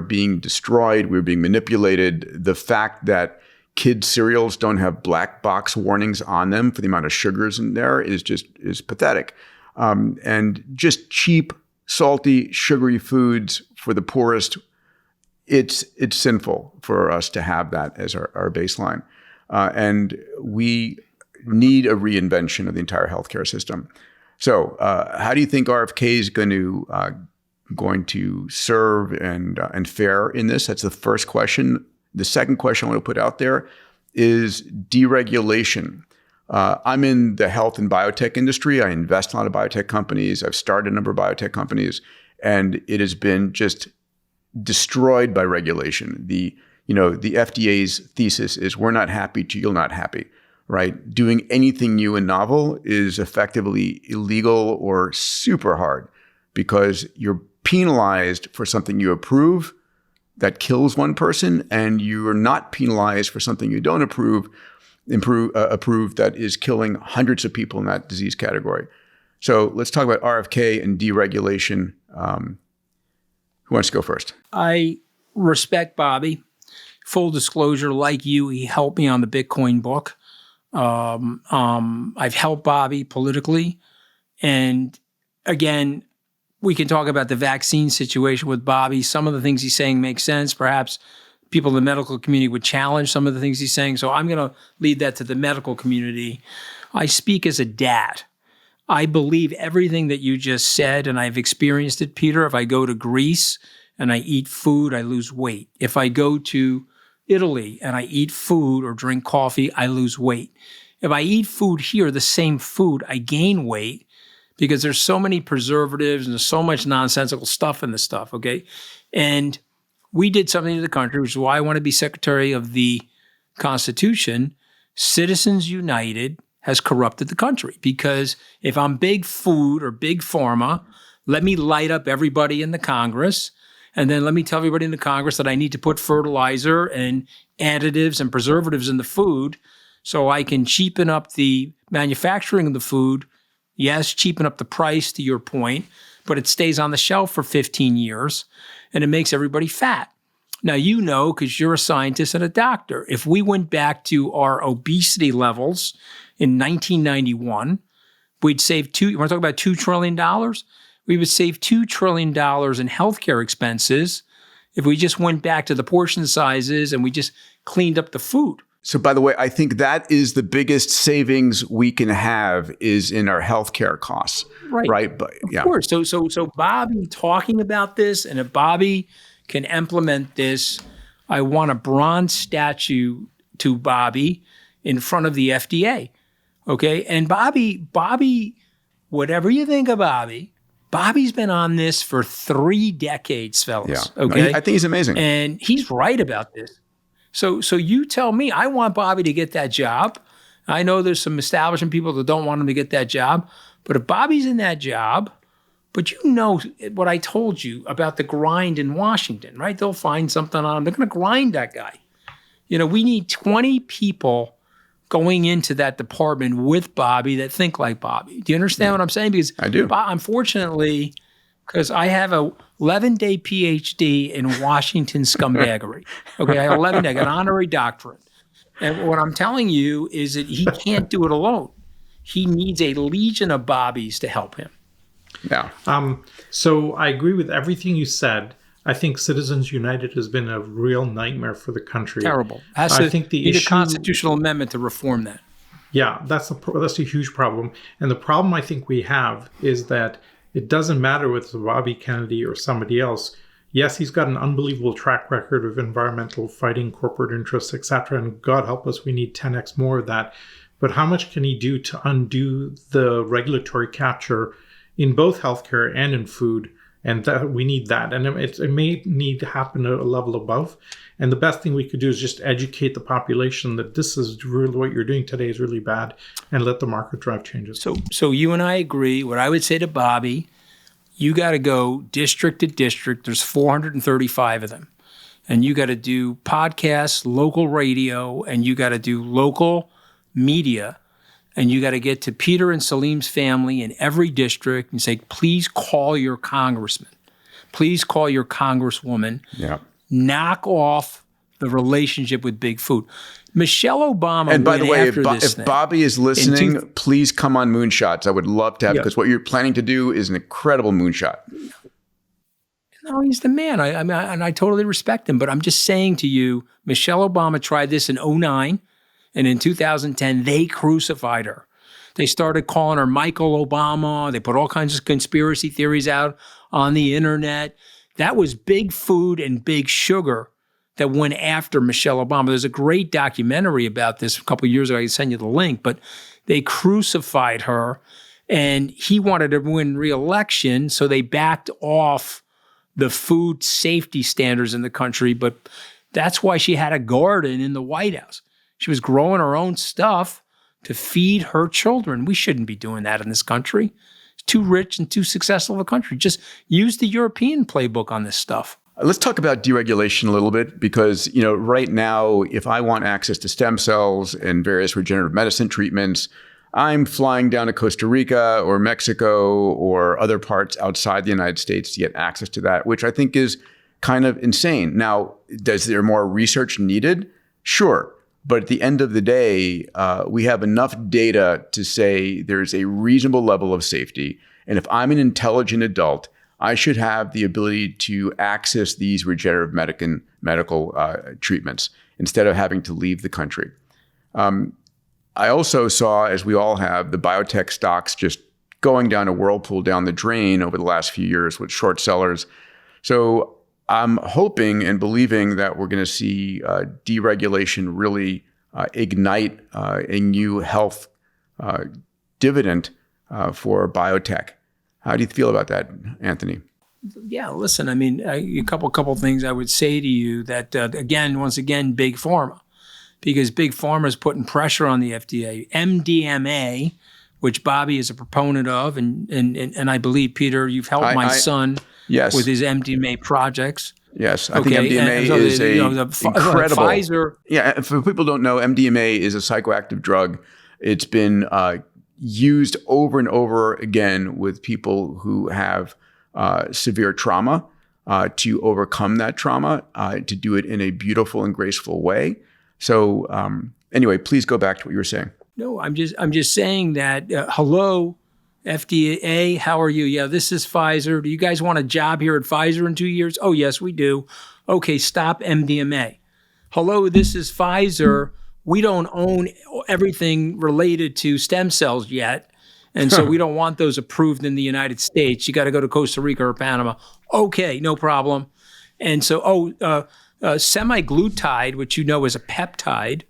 being destroyed. We're being manipulated. The fact that kids' cereals don't have black box warnings on them for the amount of sugars in there is pathetic. And just cheap, salty, sugary foods for the poorest. It's sinful for us to have that as our baseline. And we need a reinvention of the entire healthcare system. So how do you think RFK is going to serve and fare in this? That's the first question. The second question I want to put out there is deregulation. I'm in the health and biotech industry. I invest in a lot of biotech companies. I've started a number of biotech companies, and it has been just destroyed by regulation. The FDA's thesis is we're not happy till you're not happy, right? Doing anything new and novel is effectively illegal or super hard because you're penalized for something you approve that kills one person, and you are not penalized for something you don't approve that is killing hundreds of people in that disease category. So let's talk about RFK and deregulation. Who wants to go first? I respect Bobby. Full disclosure, like you, he helped me on the Bitcoin book. I've helped Bobby politically. And again, we can talk about the vaccine situation with Bobby. Some of the things he's saying make sense. Perhaps people in the medical community would challenge some of the things he's saying. So I'm going to lead that to the medical community. I speak as a dad. I believe everything that you just said, and I've experienced it, Peter. If I go to Greece and I eat food, I lose weight. If I go to Italy and I eat food or drink coffee, I lose weight. If I eat food here, the same food, I gain weight because there's so many preservatives and there's so much nonsensical stuff in this stuff, okay? And we did something to the country, which is why I want to be Secretary of the Constitution. Citizens United has corrupted the country because if I'm big food or big pharma, let me light up everybody in the Congress, and then let me tell everybody in the Congress that I need to put fertilizer and additives and preservatives in the food so I can cheapen up the manufacturing of the food. Yes, cheapen up the price to your point, but it stays on the shelf for 15 years and it makes everybody fat. Now, you know, because you're a scientist and a doctor, if we went back to our obesity levels in 1991, we'd save you want to talk about $2 trillion? We would save $2 trillion in healthcare expenses if we just went back to the portion sizes and we just cleaned up the food. So by the way, I think that is the biggest savings we can have is in our healthcare costs. Right. But yeah. Of course. So Bobby talking about this, and if Bobby can implement this, I want a bronze statue to Bobby in front of the FDA. Okay. And Bobby, whatever you think of Bobby's been on this for 3 decades, fellas. Yeah. Okay. I think he's amazing. And he's right about this. So you tell me, I want Bobby to get that job. I know there's some establishment people that don't want him to get that job. But if Bobby's in that job, but you know what I told you about the grind in Washington, right? They'll find something on him. They're going to grind that guy. We need 20 people going into that department with Bobby that think like Bobby. Do you understand what I'm saying? Because I do. Unfortunately, because I have a 11-day PhD in Washington scumbaggery. Okay, I have 11 days, an honorary doctorate. And what I'm telling you is that he can't do it alone. He needs a legion of Bobbies to help him. Yeah. So I agree with everything you said. I think Citizens United has been a real nightmare for the country. Terrible. I think the need issue, a constitutional amendment to reform that. Yeah, that's a huge problem. And the problem I think we have is that it doesn't matter whether it's Bobby Kennedy or somebody else. Yes, he's got an unbelievable track record of environmental fighting, corporate interests, etc. And God help us, we need 10x more of that. But how much can he do to undo the regulatory capture in both healthcare and in food? And that we need that. And it may need to happen at a level above. And the best thing we could do is just educate the population that this is really what you're doing today is really bad, and let the market drive changes. So you and I agree. What I would say to Bobby, you got to go district to district. There's 435 of them. And you got to do podcasts, local radio, and you got to do local media. And you got to get to Peter and Salim's family in every district and say, please call your congressman. Please call your congresswoman. Yeah. Knock off the relationship with big food. Michelle Obama. And by the way, if thing, Bobby is listening, please come on Moonshots. I would love to have, because what you're planning to do is an incredible moonshot. No, he's the man. I mean, and I totally respect him. But I'm just saying to you, Michelle Obama tried this in 2009. And in 2010, they crucified her. They started calling her Michael Obama. They put all kinds of conspiracy theories out on the internet. That was big food and big sugar that went after Michelle Obama. There's a great documentary about this a couple of years ago. I can send you the link. But they crucified her, and he wanted to win re-election, so they backed off the food safety standards in the country. But that's why she had a garden in the White House. She was growing her own stuff to feed her children. We shouldn't be doing that in this country. It's too rich and too successful of a country. Just use the European playbook on this stuff. Let's talk about deregulation a little bit, because, right now, if I want access to stem cells and various regenerative medicine treatments, I'm flying down to Costa Rica or Mexico or other parts outside the United States to get access to that, which I think is kind of insane. Now, is there more research needed? Sure. But at the end of the day, we have enough data to say there's a reasonable level of safety. And if I'm an intelligent adult, I should have the ability to access these regenerative medical treatments instead of having to leave the country. I also saw, as we all have, the biotech stocks just going down a whirlpool down the drain over the last few years with short sellers. So I'm hoping and believing that we're going to see deregulation really ignite a new health dividend for biotech. How do you feel about that, Anthony? Yeah, listen, I mean, a couple things I would say to you that, once again, big pharma, because big pharma is putting pressure on the FDA. MDMA, which Bobby is a proponent of, and I believe, Peter, you've helped my son with his MDMA projects. Yes, I think MDMA is incredible. Pfizer. Yeah, for people who don't know, MDMA is a psychoactive drug. It's been used over and over again with people who have severe trauma to overcome that trauma, to do it in a beautiful and graceful way. So anyway, please go back to what you were saying. No, I'm just saying that, hello, FDA, how are you? Yeah, this is Pfizer. Do you guys want a job here at Pfizer in 2 years? Oh, yes, we do. Okay, stop MDMA. Hello, this is Pfizer. We don't own everything related to stem cells yet. And so we don't want those approved in the United States. You got to go to Costa Rica or Panama. Okay, no problem. And so, semaglutide, which you know is a peptide,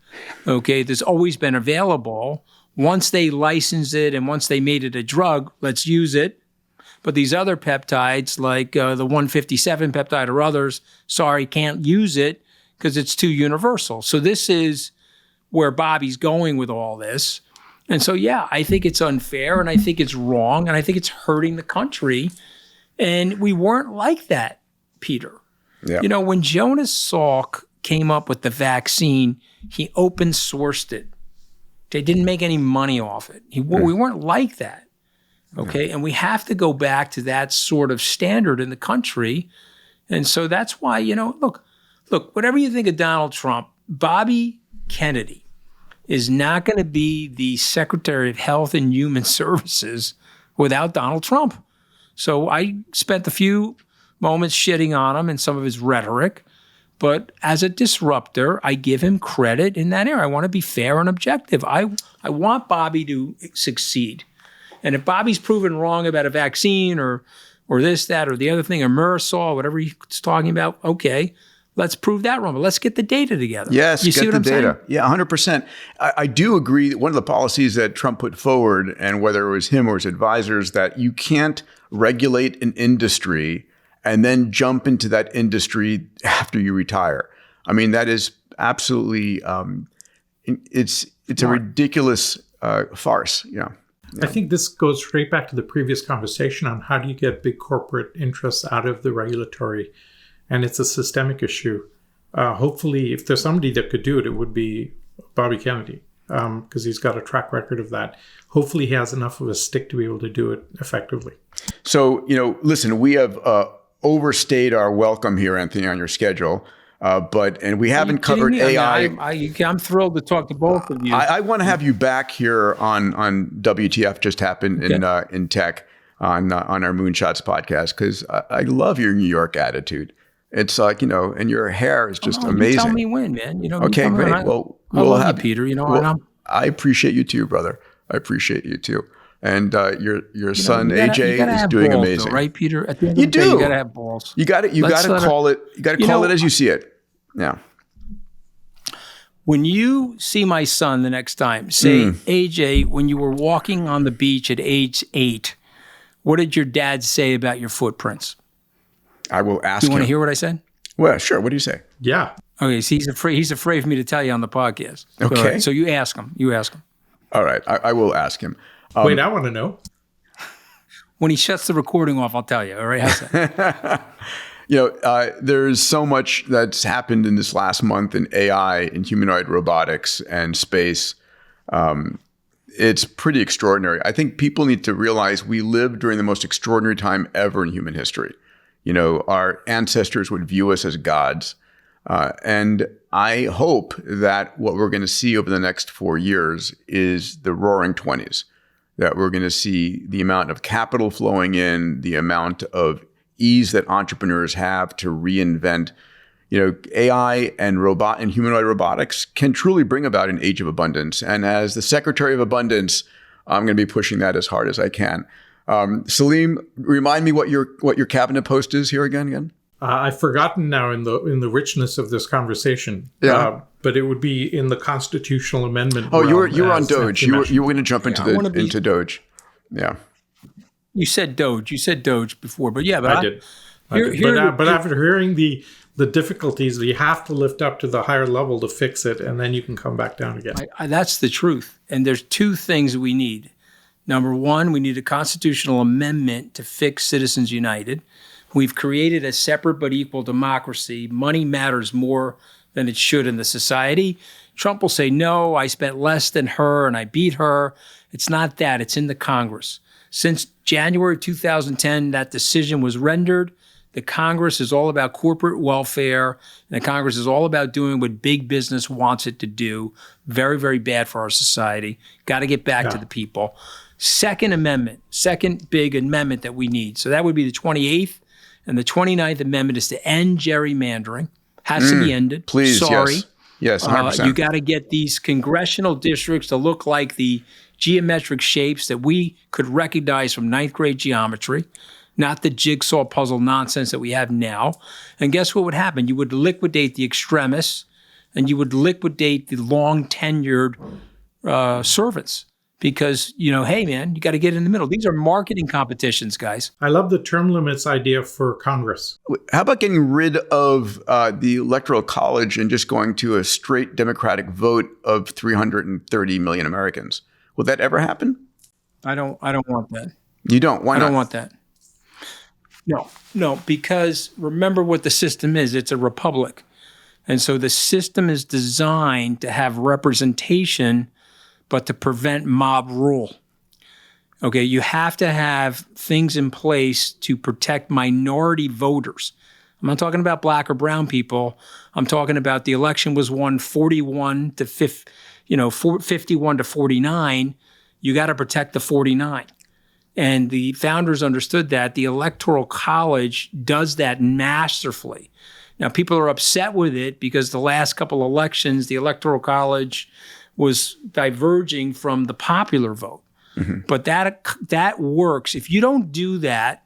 okay, that's always been available. Once they licensed it and once they made it a drug, let's use it. But these other peptides, like the 157 peptide or others, sorry, can't use it because it's too universal. So this is where Bobby's going with all this. And so, yeah, I think it's unfair and I think it's wrong and I think it's hurting the country. And we weren't like that, Peter. Yeah. You know, when Jonas Salk came up with the vaccine, he open sourced it. They didn't make any money off it. We weren't like that. Okay. And we have to go back to that sort of standard in the country. And so that's why, you know, look, whatever you think of Donald Trump, Bobby Kennedy is not going to be the Secretary of Health and Human Services without Donald Trump. So I spent a few moments shitting on him and some of his rhetoric, but as a disruptor, I give him credit in that area. I want to be fair and objective. I want Bobby to succeed. And if Bobby's proven wrong about a vaccine or this, that, or the other thing, or Marisol, whatever he's talking about, okay, let's prove that wrong. But let's get the data together. Yes, you get see what the I'm data. saying? Yeah, 100%. I do agree that one of the policies that Trump put forward, and whether it was him or his advisors, that you can't regulate an industry and then jump into that industry after you retire. I mean, that is absolutely, it's a ridiculous farce. Yeah. I think this goes straight back to the previous conversation on how do you get big corporate interests out of the regulatory, and it's a systemic issue. Hopefully, if there's somebody that could do it, it would be Bobby Kennedy, because he's got a track record of that. Hopefully, he has enough of a stick to be able to do it effectively. So, you know, listen, we have overstayed our welcome here, Anthony, on your schedule. And we haven't covered AI. I'm thrilled to talk to both of you. I want to have you back here on WTF Just Happened in Tech on our Moonshots podcast, because I love your New York attitude. It's like, you know, and your hair is just amazing. You tell me when, man. You know. Okay, great. I love you, Peter. You know, I appreciate you too, brother. I appreciate you too. And your son AJ is doing balls, amazing, though, right, Peter? At the end of the day, you gotta have balls. You got to call it. You got to call it as you see it. Yeah. When you see my son the next time, say, AJ, when you were walking on the beach at age 8, what did your dad say about your footprints? I will ask him. You want him. to hear what I said? Well, sure. What do you say? Yeah. Okay, so he's afraid for me to tell you on the podcast. Okay. So you ask him. All right. I will ask him. Wait, I want to know. When he shuts the recording off, I'll tell you. All right? How's that? You know, there's so much that's happened in this last month in AI and humanoid robotics and space. It's pretty extraordinary. I think people need to realize we live during the most extraordinary time ever in human history. You know, our ancestors would view us as gods. And I hope that what we're going to see over the next 4 years is the roaring 20s, that we're going to see the amount of capital flowing in, the amount of ease that entrepreneurs have to reinvent. You know, AI and humanoid robotics can truly bring about an age of abundance. And as the Secretary of Abundance, I'm going to be pushing that as hard as I can. Salim, remind me what your cabinet post is here again. I've forgotten now in the richness of this conversation. Yeah. But it would be in the constitutional amendment. Oh, you were on DOGE. You were going to jump into DOGE. Yeah. You said DOGE. You said DOGE before, but yeah, I did. But after hearing the difficulties, you have to lift up to the higher level to fix it, and then you can come back down again. That's the truth. And there's two things we need. Number one, we need a constitutional amendment to fix Citizens United. We've created a separate but equal democracy. Money matters more than it should in the society. Trump will say, no, I spent less than her and I beat her. It's not that. It's in the Congress. Since January 2010, that decision was rendered. The Congress is all about corporate welfare, and the Congress is all about doing what big business wants it to do. Very, very bad for our society. Got to get back to the people. Second big amendment that we need. So that would be the 28th, and the 29th Amendment is to end gerrymandering. Has to be ended. Please, sorry. Yes, 100%. You got to get these congressional districts to look like the geometric shapes that we could recognize from ninth grade geometry, not the jigsaw puzzle nonsense that we have now. And guess what would happen? You would liquidate the extremists, and you would liquidate the long-tenured servants. Because, hey, man, you got to get in the middle. These are marketing competitions, guys. I love the term limits idea for Congress. How about getting rid of the Electoral College and just going to a straight Democratic vote of 330 million Americans? Will that ever happen? I don't want that. You don't? Why not? I don't want that. No, because remember what the system is. It's a republic. And so the system is designed to have representation, but to prevent mob rule. Okay, you have to have things in place to protect minority voters. I'm not talking about black or brown people. I'm talking about the election was won 51 to 51 to 49. You got to protect the 49. And the founders understood that. The Electoral College does that masterfully. Now, people are upset with it because the last couple elections, the Electoral College was diverging from the popular vote. Mm-hmm. But that works. If you don't do that,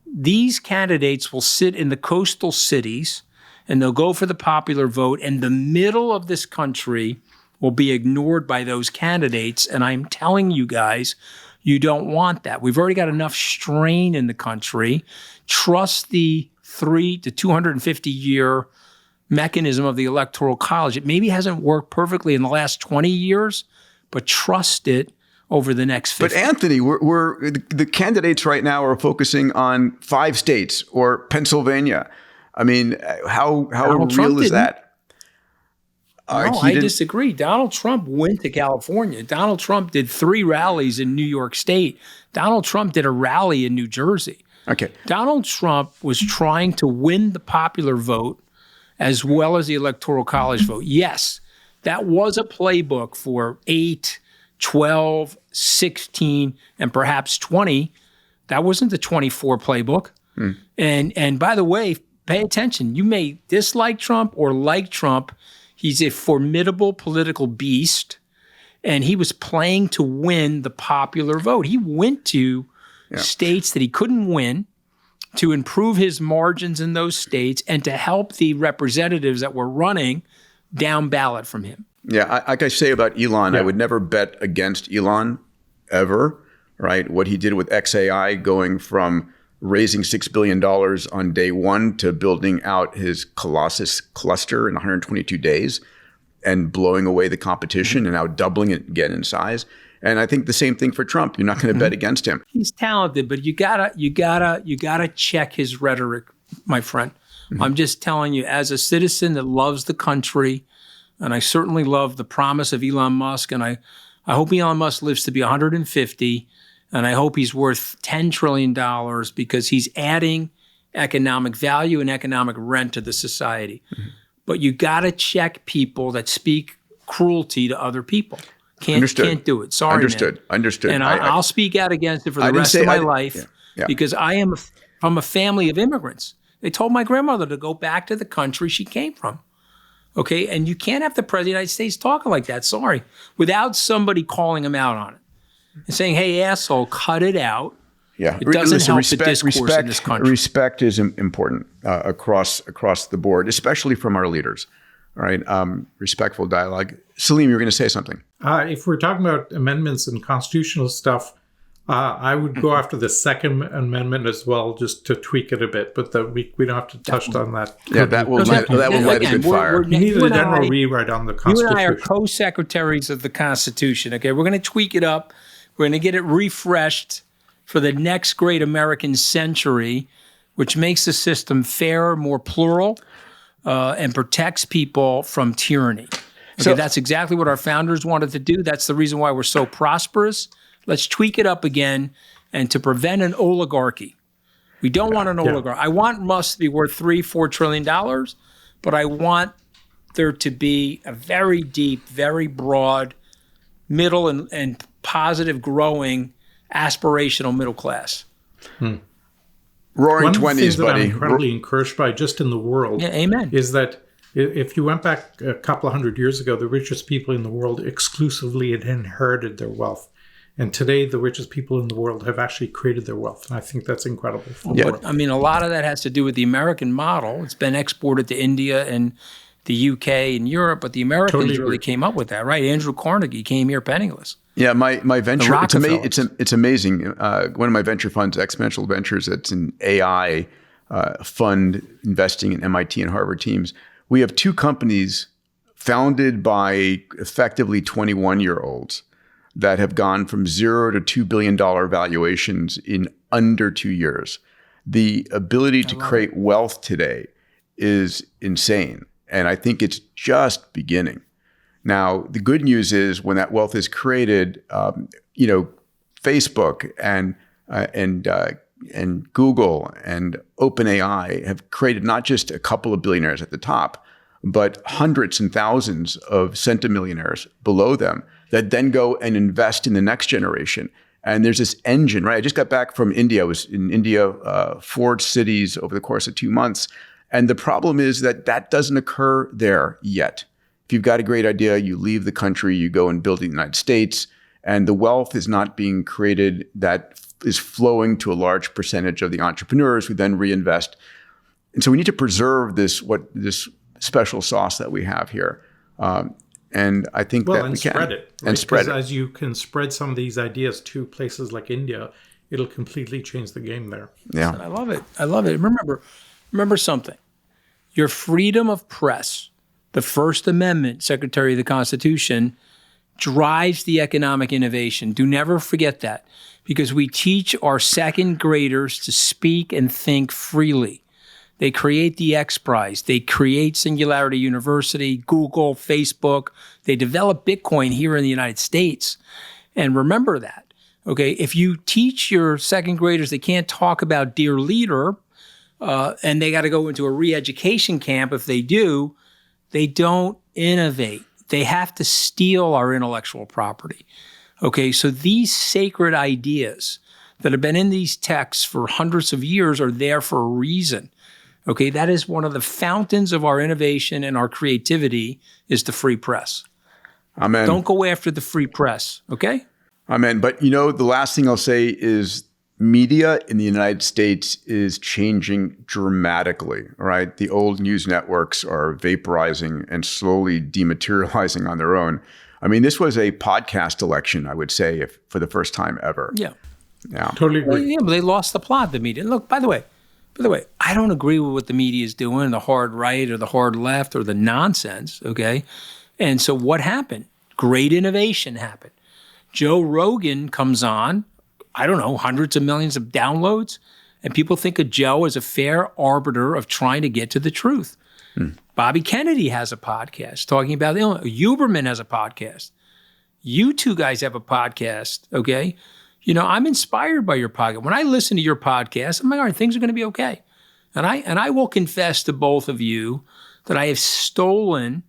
these candidates will sit in the coastal cities and they'll go for the popular vote, and the middle of this country will be ignored by those candidates. And I'm telling you guys, you don't want that. We've already got enough strain in the country. Trust the 3 to 250 year mechanism of the Electoral College. It maybe hasn't worked perfectly in the last 20 years, but trust it over the next 50. But Anthony, the candidates right now are focusing on 5 states or Pennsylvania. I mean, how real is that? No, I disagree. Donald Trump went to California. Donald Trump did 3 rallies in New York State. Donald Trump did a rally in New Jersey. Okay. Donald Trump was trying to win the popular vote as well as the Electoral College vote. Yes, that was a playbook for 8, 12, 16, and perhaps 20. That wasn't the 24 playbook. And by the way, pay attention. You may dislike Trump or like Trump. He's a formidable political beast, and he was playing to win the popular vote. He went to states that he couldn't win to improve his margins in those states and to help the representatives that were running down ballot from him. Yeah, like I say about Elon, I would never bet against Elon ever, right? What he did with XAI, going from raising $6 billion on day one to building out his Colossus cluster in 122 days and blowing away the competition and now doubling it again in size. And I think the same thing for Trump. You're not going to bet against him. He's talented, but you gotta check his rhetoric, my friend. I'm just telling you, as a citizen that loves the country, and I certainly love the promise of Elon Musk, and I hope Elon Musk lives to be 150, and I hope he's worth $10 trillion because he's adding economic value and economic rent to the society. But you gotta check people that speak cruelty to other people. Can't do it. Sorry, Understood. Man. Understood. And I'll speak out against it for the rest of my life because I am from a family of immigrants. They told my grandmother to go back to the country she came from. Okay, and you can't have the President of the United States talking like that, sorry, without somebody calling him out on it and saying, hey, asshole, cut it out. Yeah, it doesn't help the discourse in this country. Respect is important across the board, especially from our leaders. All right, respectful dialogue. Salim, you were going to say something. If we're talking about amendments and constitutional stuff, I would go after the Second Amendment as well, just to tweak it a bit. But we don't have to touch on that. Yeah, that will light a good fire. You need a general rewrite on the Constitution. You and I are co-secretaries of the Constitution. Okay, we're going to tweak it up. We're going to get it refreshed for the next great American century, which makes the system fairer, more plural, and protects people from tyranny. Okay, so that's exactly what our founders wanted to do. That's the reason why we're so prosperous. Let's tweak it up again, and to prevent an oligarchy. We don't want an oligarchy. I want Musk to be worth $3-4 trillion, but I want there to be a very deep, very broad, middle and positive growing aspirational middle class. Roaring One of the 20s, things that buddy. I'm incredibly encouraged by just in the world Yeah, amen. is that if you went back a couple of hundred years ago, the richest people in the world exclusively had inherited their wealth. And today, the richest people in the world have actually created their wealth. And I think that's incredible. But, I mean, a lot of that has to do with the American model. It's been exported to India and the UK and Europe, but the Americans really came up with that, right? Andrew Carnegie came here penniless. Yeah, my venture, it's amazing. One of my venture funds, Exponential Ventures, it's an AI fund investing in MIT and Harvard teams. We have two companies founded by effectively 21-year-olds that have gone from $0 to $2 billion valuations in under 2 years. The ability to create wealth today is insane. And I think it's just beginning. Now, the good news is when that wealth is created, Facebook and Google and OpenAI have created not just a couple of billionaires at the top, but hundreds and thousands of centimillionaires below them that then go and invest in the next generation. And there's this engine, right? I just got back from India. I was in India, 4 cities over the course of 2 months. And the problem is that doesn't occur there yet. If you've got a great idea, you leave the country, you go and build in the United States, and the wealth is not being created that is flowing to a large percentage of the entrepreneurs who then reinvest. And so we need to preserve this special sauce that we have here. And I think that we can. Spread it. Right? And spread it. As you can spread some of these ideas to places like India, it'll completely change the game there. Yeah. I love it. I love it. Remember something. Your freedom of press, the First Amendment, Secretary of the Constitution, drives the economic innovation. Do never forget that, because we teach our second graders to speak and think freely. They create the X Prize. They create Singularity University, Google, Facebook. They develop Bitcoin here in the United States. And remember that, okay? If you teach your second graders they can't talk about Dear Leader, and they got to go into a re-education camp if they do, they don't innovate. They have to steal our intellectual property. Okay, so these sacred ideas that have been in these texts for hundreds of years are there for a reason. Okay, that is one of the fountains of our innovation and our creativity is the free press. Amen. Don't go after the free press, okay? Amen. But the last thing I'll say is media in the United States is changing dramatically, right? The old news networks are vaporizing and slowly dematerializing on their own. I mean, this was a podcast election, I would say, for the first time ever. Yeah. Yeah. Totally agree. Well, yeah, but they lost the plot, the media. Look, by the way, I don't agree with what the media is doing, the hard right or the hard left or the nonsense, okay? And so what happened? Great innovation happened. Joe Rogan comes on, I don't know, hundreds of millions of downloads, and people think of Joe as a fair arbiter of trying to get to the truth. Bobby Kennedy has a podcast talking about Elon. Huberman has a podcast. You two guys have a podcast, okay? I'm inspired by your podcast. When I listen to your podcast, I'm like, all right, things are going to be okay. And I will confess to both of you that I have stolen,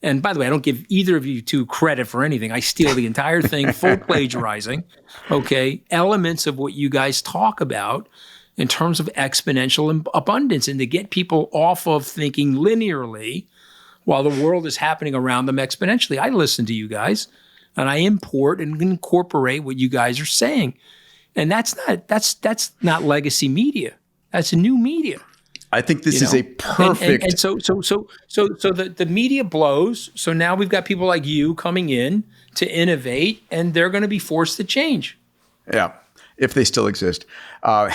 and by the way, I don't give either of you two credit for anything. I steal the entire thing, full plagiarizing, okay, elements of what you guys talk about in terms of exponential abundance and to get people off of thinking linearly while the world is happening around them exponentially. I listen to you guys. And I import and incorporate what you guys are saying, and that's not legacy media. That's new media. I think this is a perfect. And so the media blows. So now we've got people like you coming in to innovate, and they're going to be forced to change. Yeah, if they still exist. But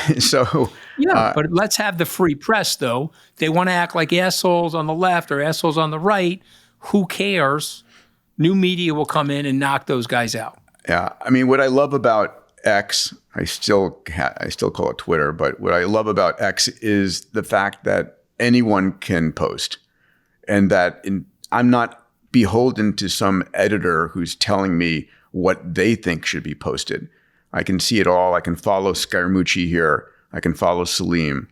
let's have the free press, though. They want to act like assholes on the left or assholes on the right. Who cares? New media will come in and knock those guys out. Yeah. I mean, what I love about X, I still call it Twitter, but what I love about X is the fact that anyone can post and that I'm not beholden to some editor who's telling me what they think should be posted. I can see it all. I can follow Scaramucci here. I can follow Salim.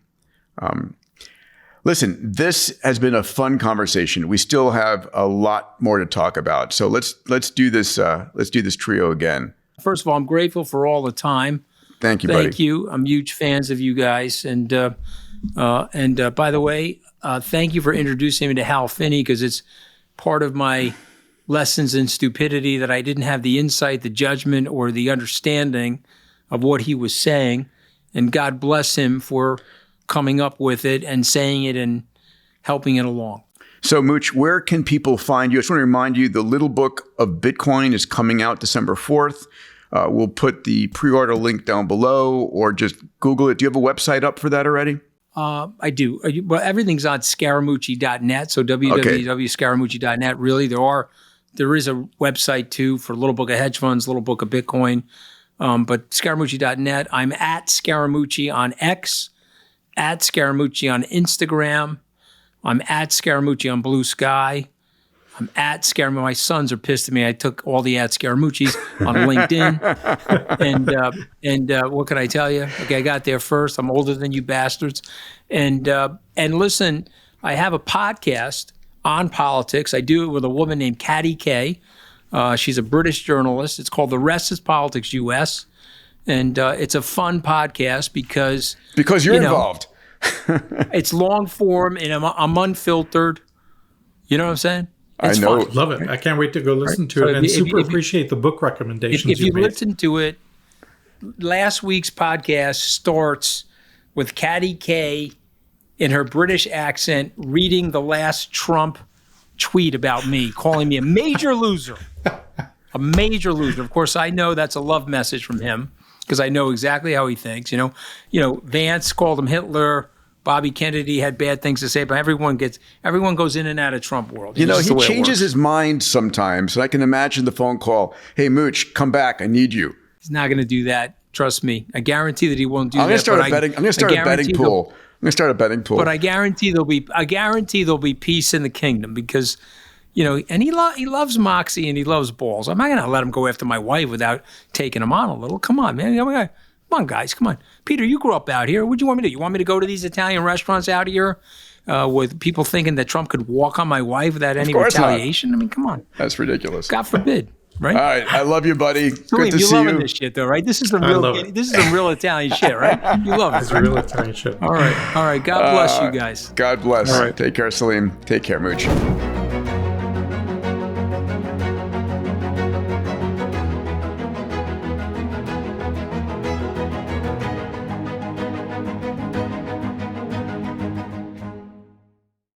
Listen, this has been a fun conversation. We still have a lot more to talk about. So let's do this. Let's do this trio again. First of all, I'm grateful for all the time. Thank you, buddy. Thank you. I'm huge fans of you guys. And by the way, thank you for introducing me to Hal Finney, because it's part of my lessons in stupidity that I didn't have the insight, the judgment, or the understanding of what he was saying. And God bless him for coming up with it and saying it and helping it along. So, Mooch, where can people find you? I just want to remind you, the Little Book of Bitcoin is coming out December 4th. We'll put the pre-order link down below, or just Google it. Do you have a website up for that already? I do. Well, everything's on Scaramucci.net. So www.scaramucci.net. Really, there is a website too for Little Book of Hedge Funds, Little Book of Bitcoin. But Scaramucci.net. I'm at Scaramucci on X, at Scaramucci on Instagram. I'm at Scaramucci on Blue Sky. I'm at Scaramucci. My sons are pissed at me. I took all the at Scaramucci's on LinkedIn. And what can I tell you? Okay, I got there first. I'm older than you bastards. And listen, I have a podcast on politics. I do it with a woman named Katty Kay. She's a British journalist. It's called The Rest is Politics US. And it's a fun podcast because you're involved. It's long form and I'm unfiltered. You know what I'm saying? It's I know. fun. Love it. I can't wait to go listen to it, and super appreciate the book recommendations If you made. listen to it, last week's podcast starts with Katty Kay in her British accent reading the last Trump tweet about me, calling me a major loser. A major loser. Of course, I know that's a love message from him because I know exactly how he thinks. You know, Vance called him Hitler. Bobby Kennedy had bad things to say, but everyone goes in and out of Trump world. You know, he changes his mind sometimes. And I can imagine the phone call. Hey, Mooch, come back. I need you. He's not going to do that. Trust me. I guarantee that he won't do that. I'm going to start a betting pool. But I guarantee there'll be peace in the kingdom because, you know, and he loves moxie and he loves balls. I'm not going to let him go after my wife without taking him on a little. Come on, man. Come on, guys. Come on. Peter, you grew up out here. What do you want me to do? You want me to go to these Italian restaurants out here with people thinking that Trump could walk on my wife without any retaliation? I mean, come on. That's ridiculous. God forbid, right? All right. I love you, buddy. Salim, Good to see you're loving you. this shit, though, right? This is some real Italian shit, right? You love it. It's real Italian shit. All right. God bless you guys. God bless. All right. Take care, Salim. Take care, Mooch.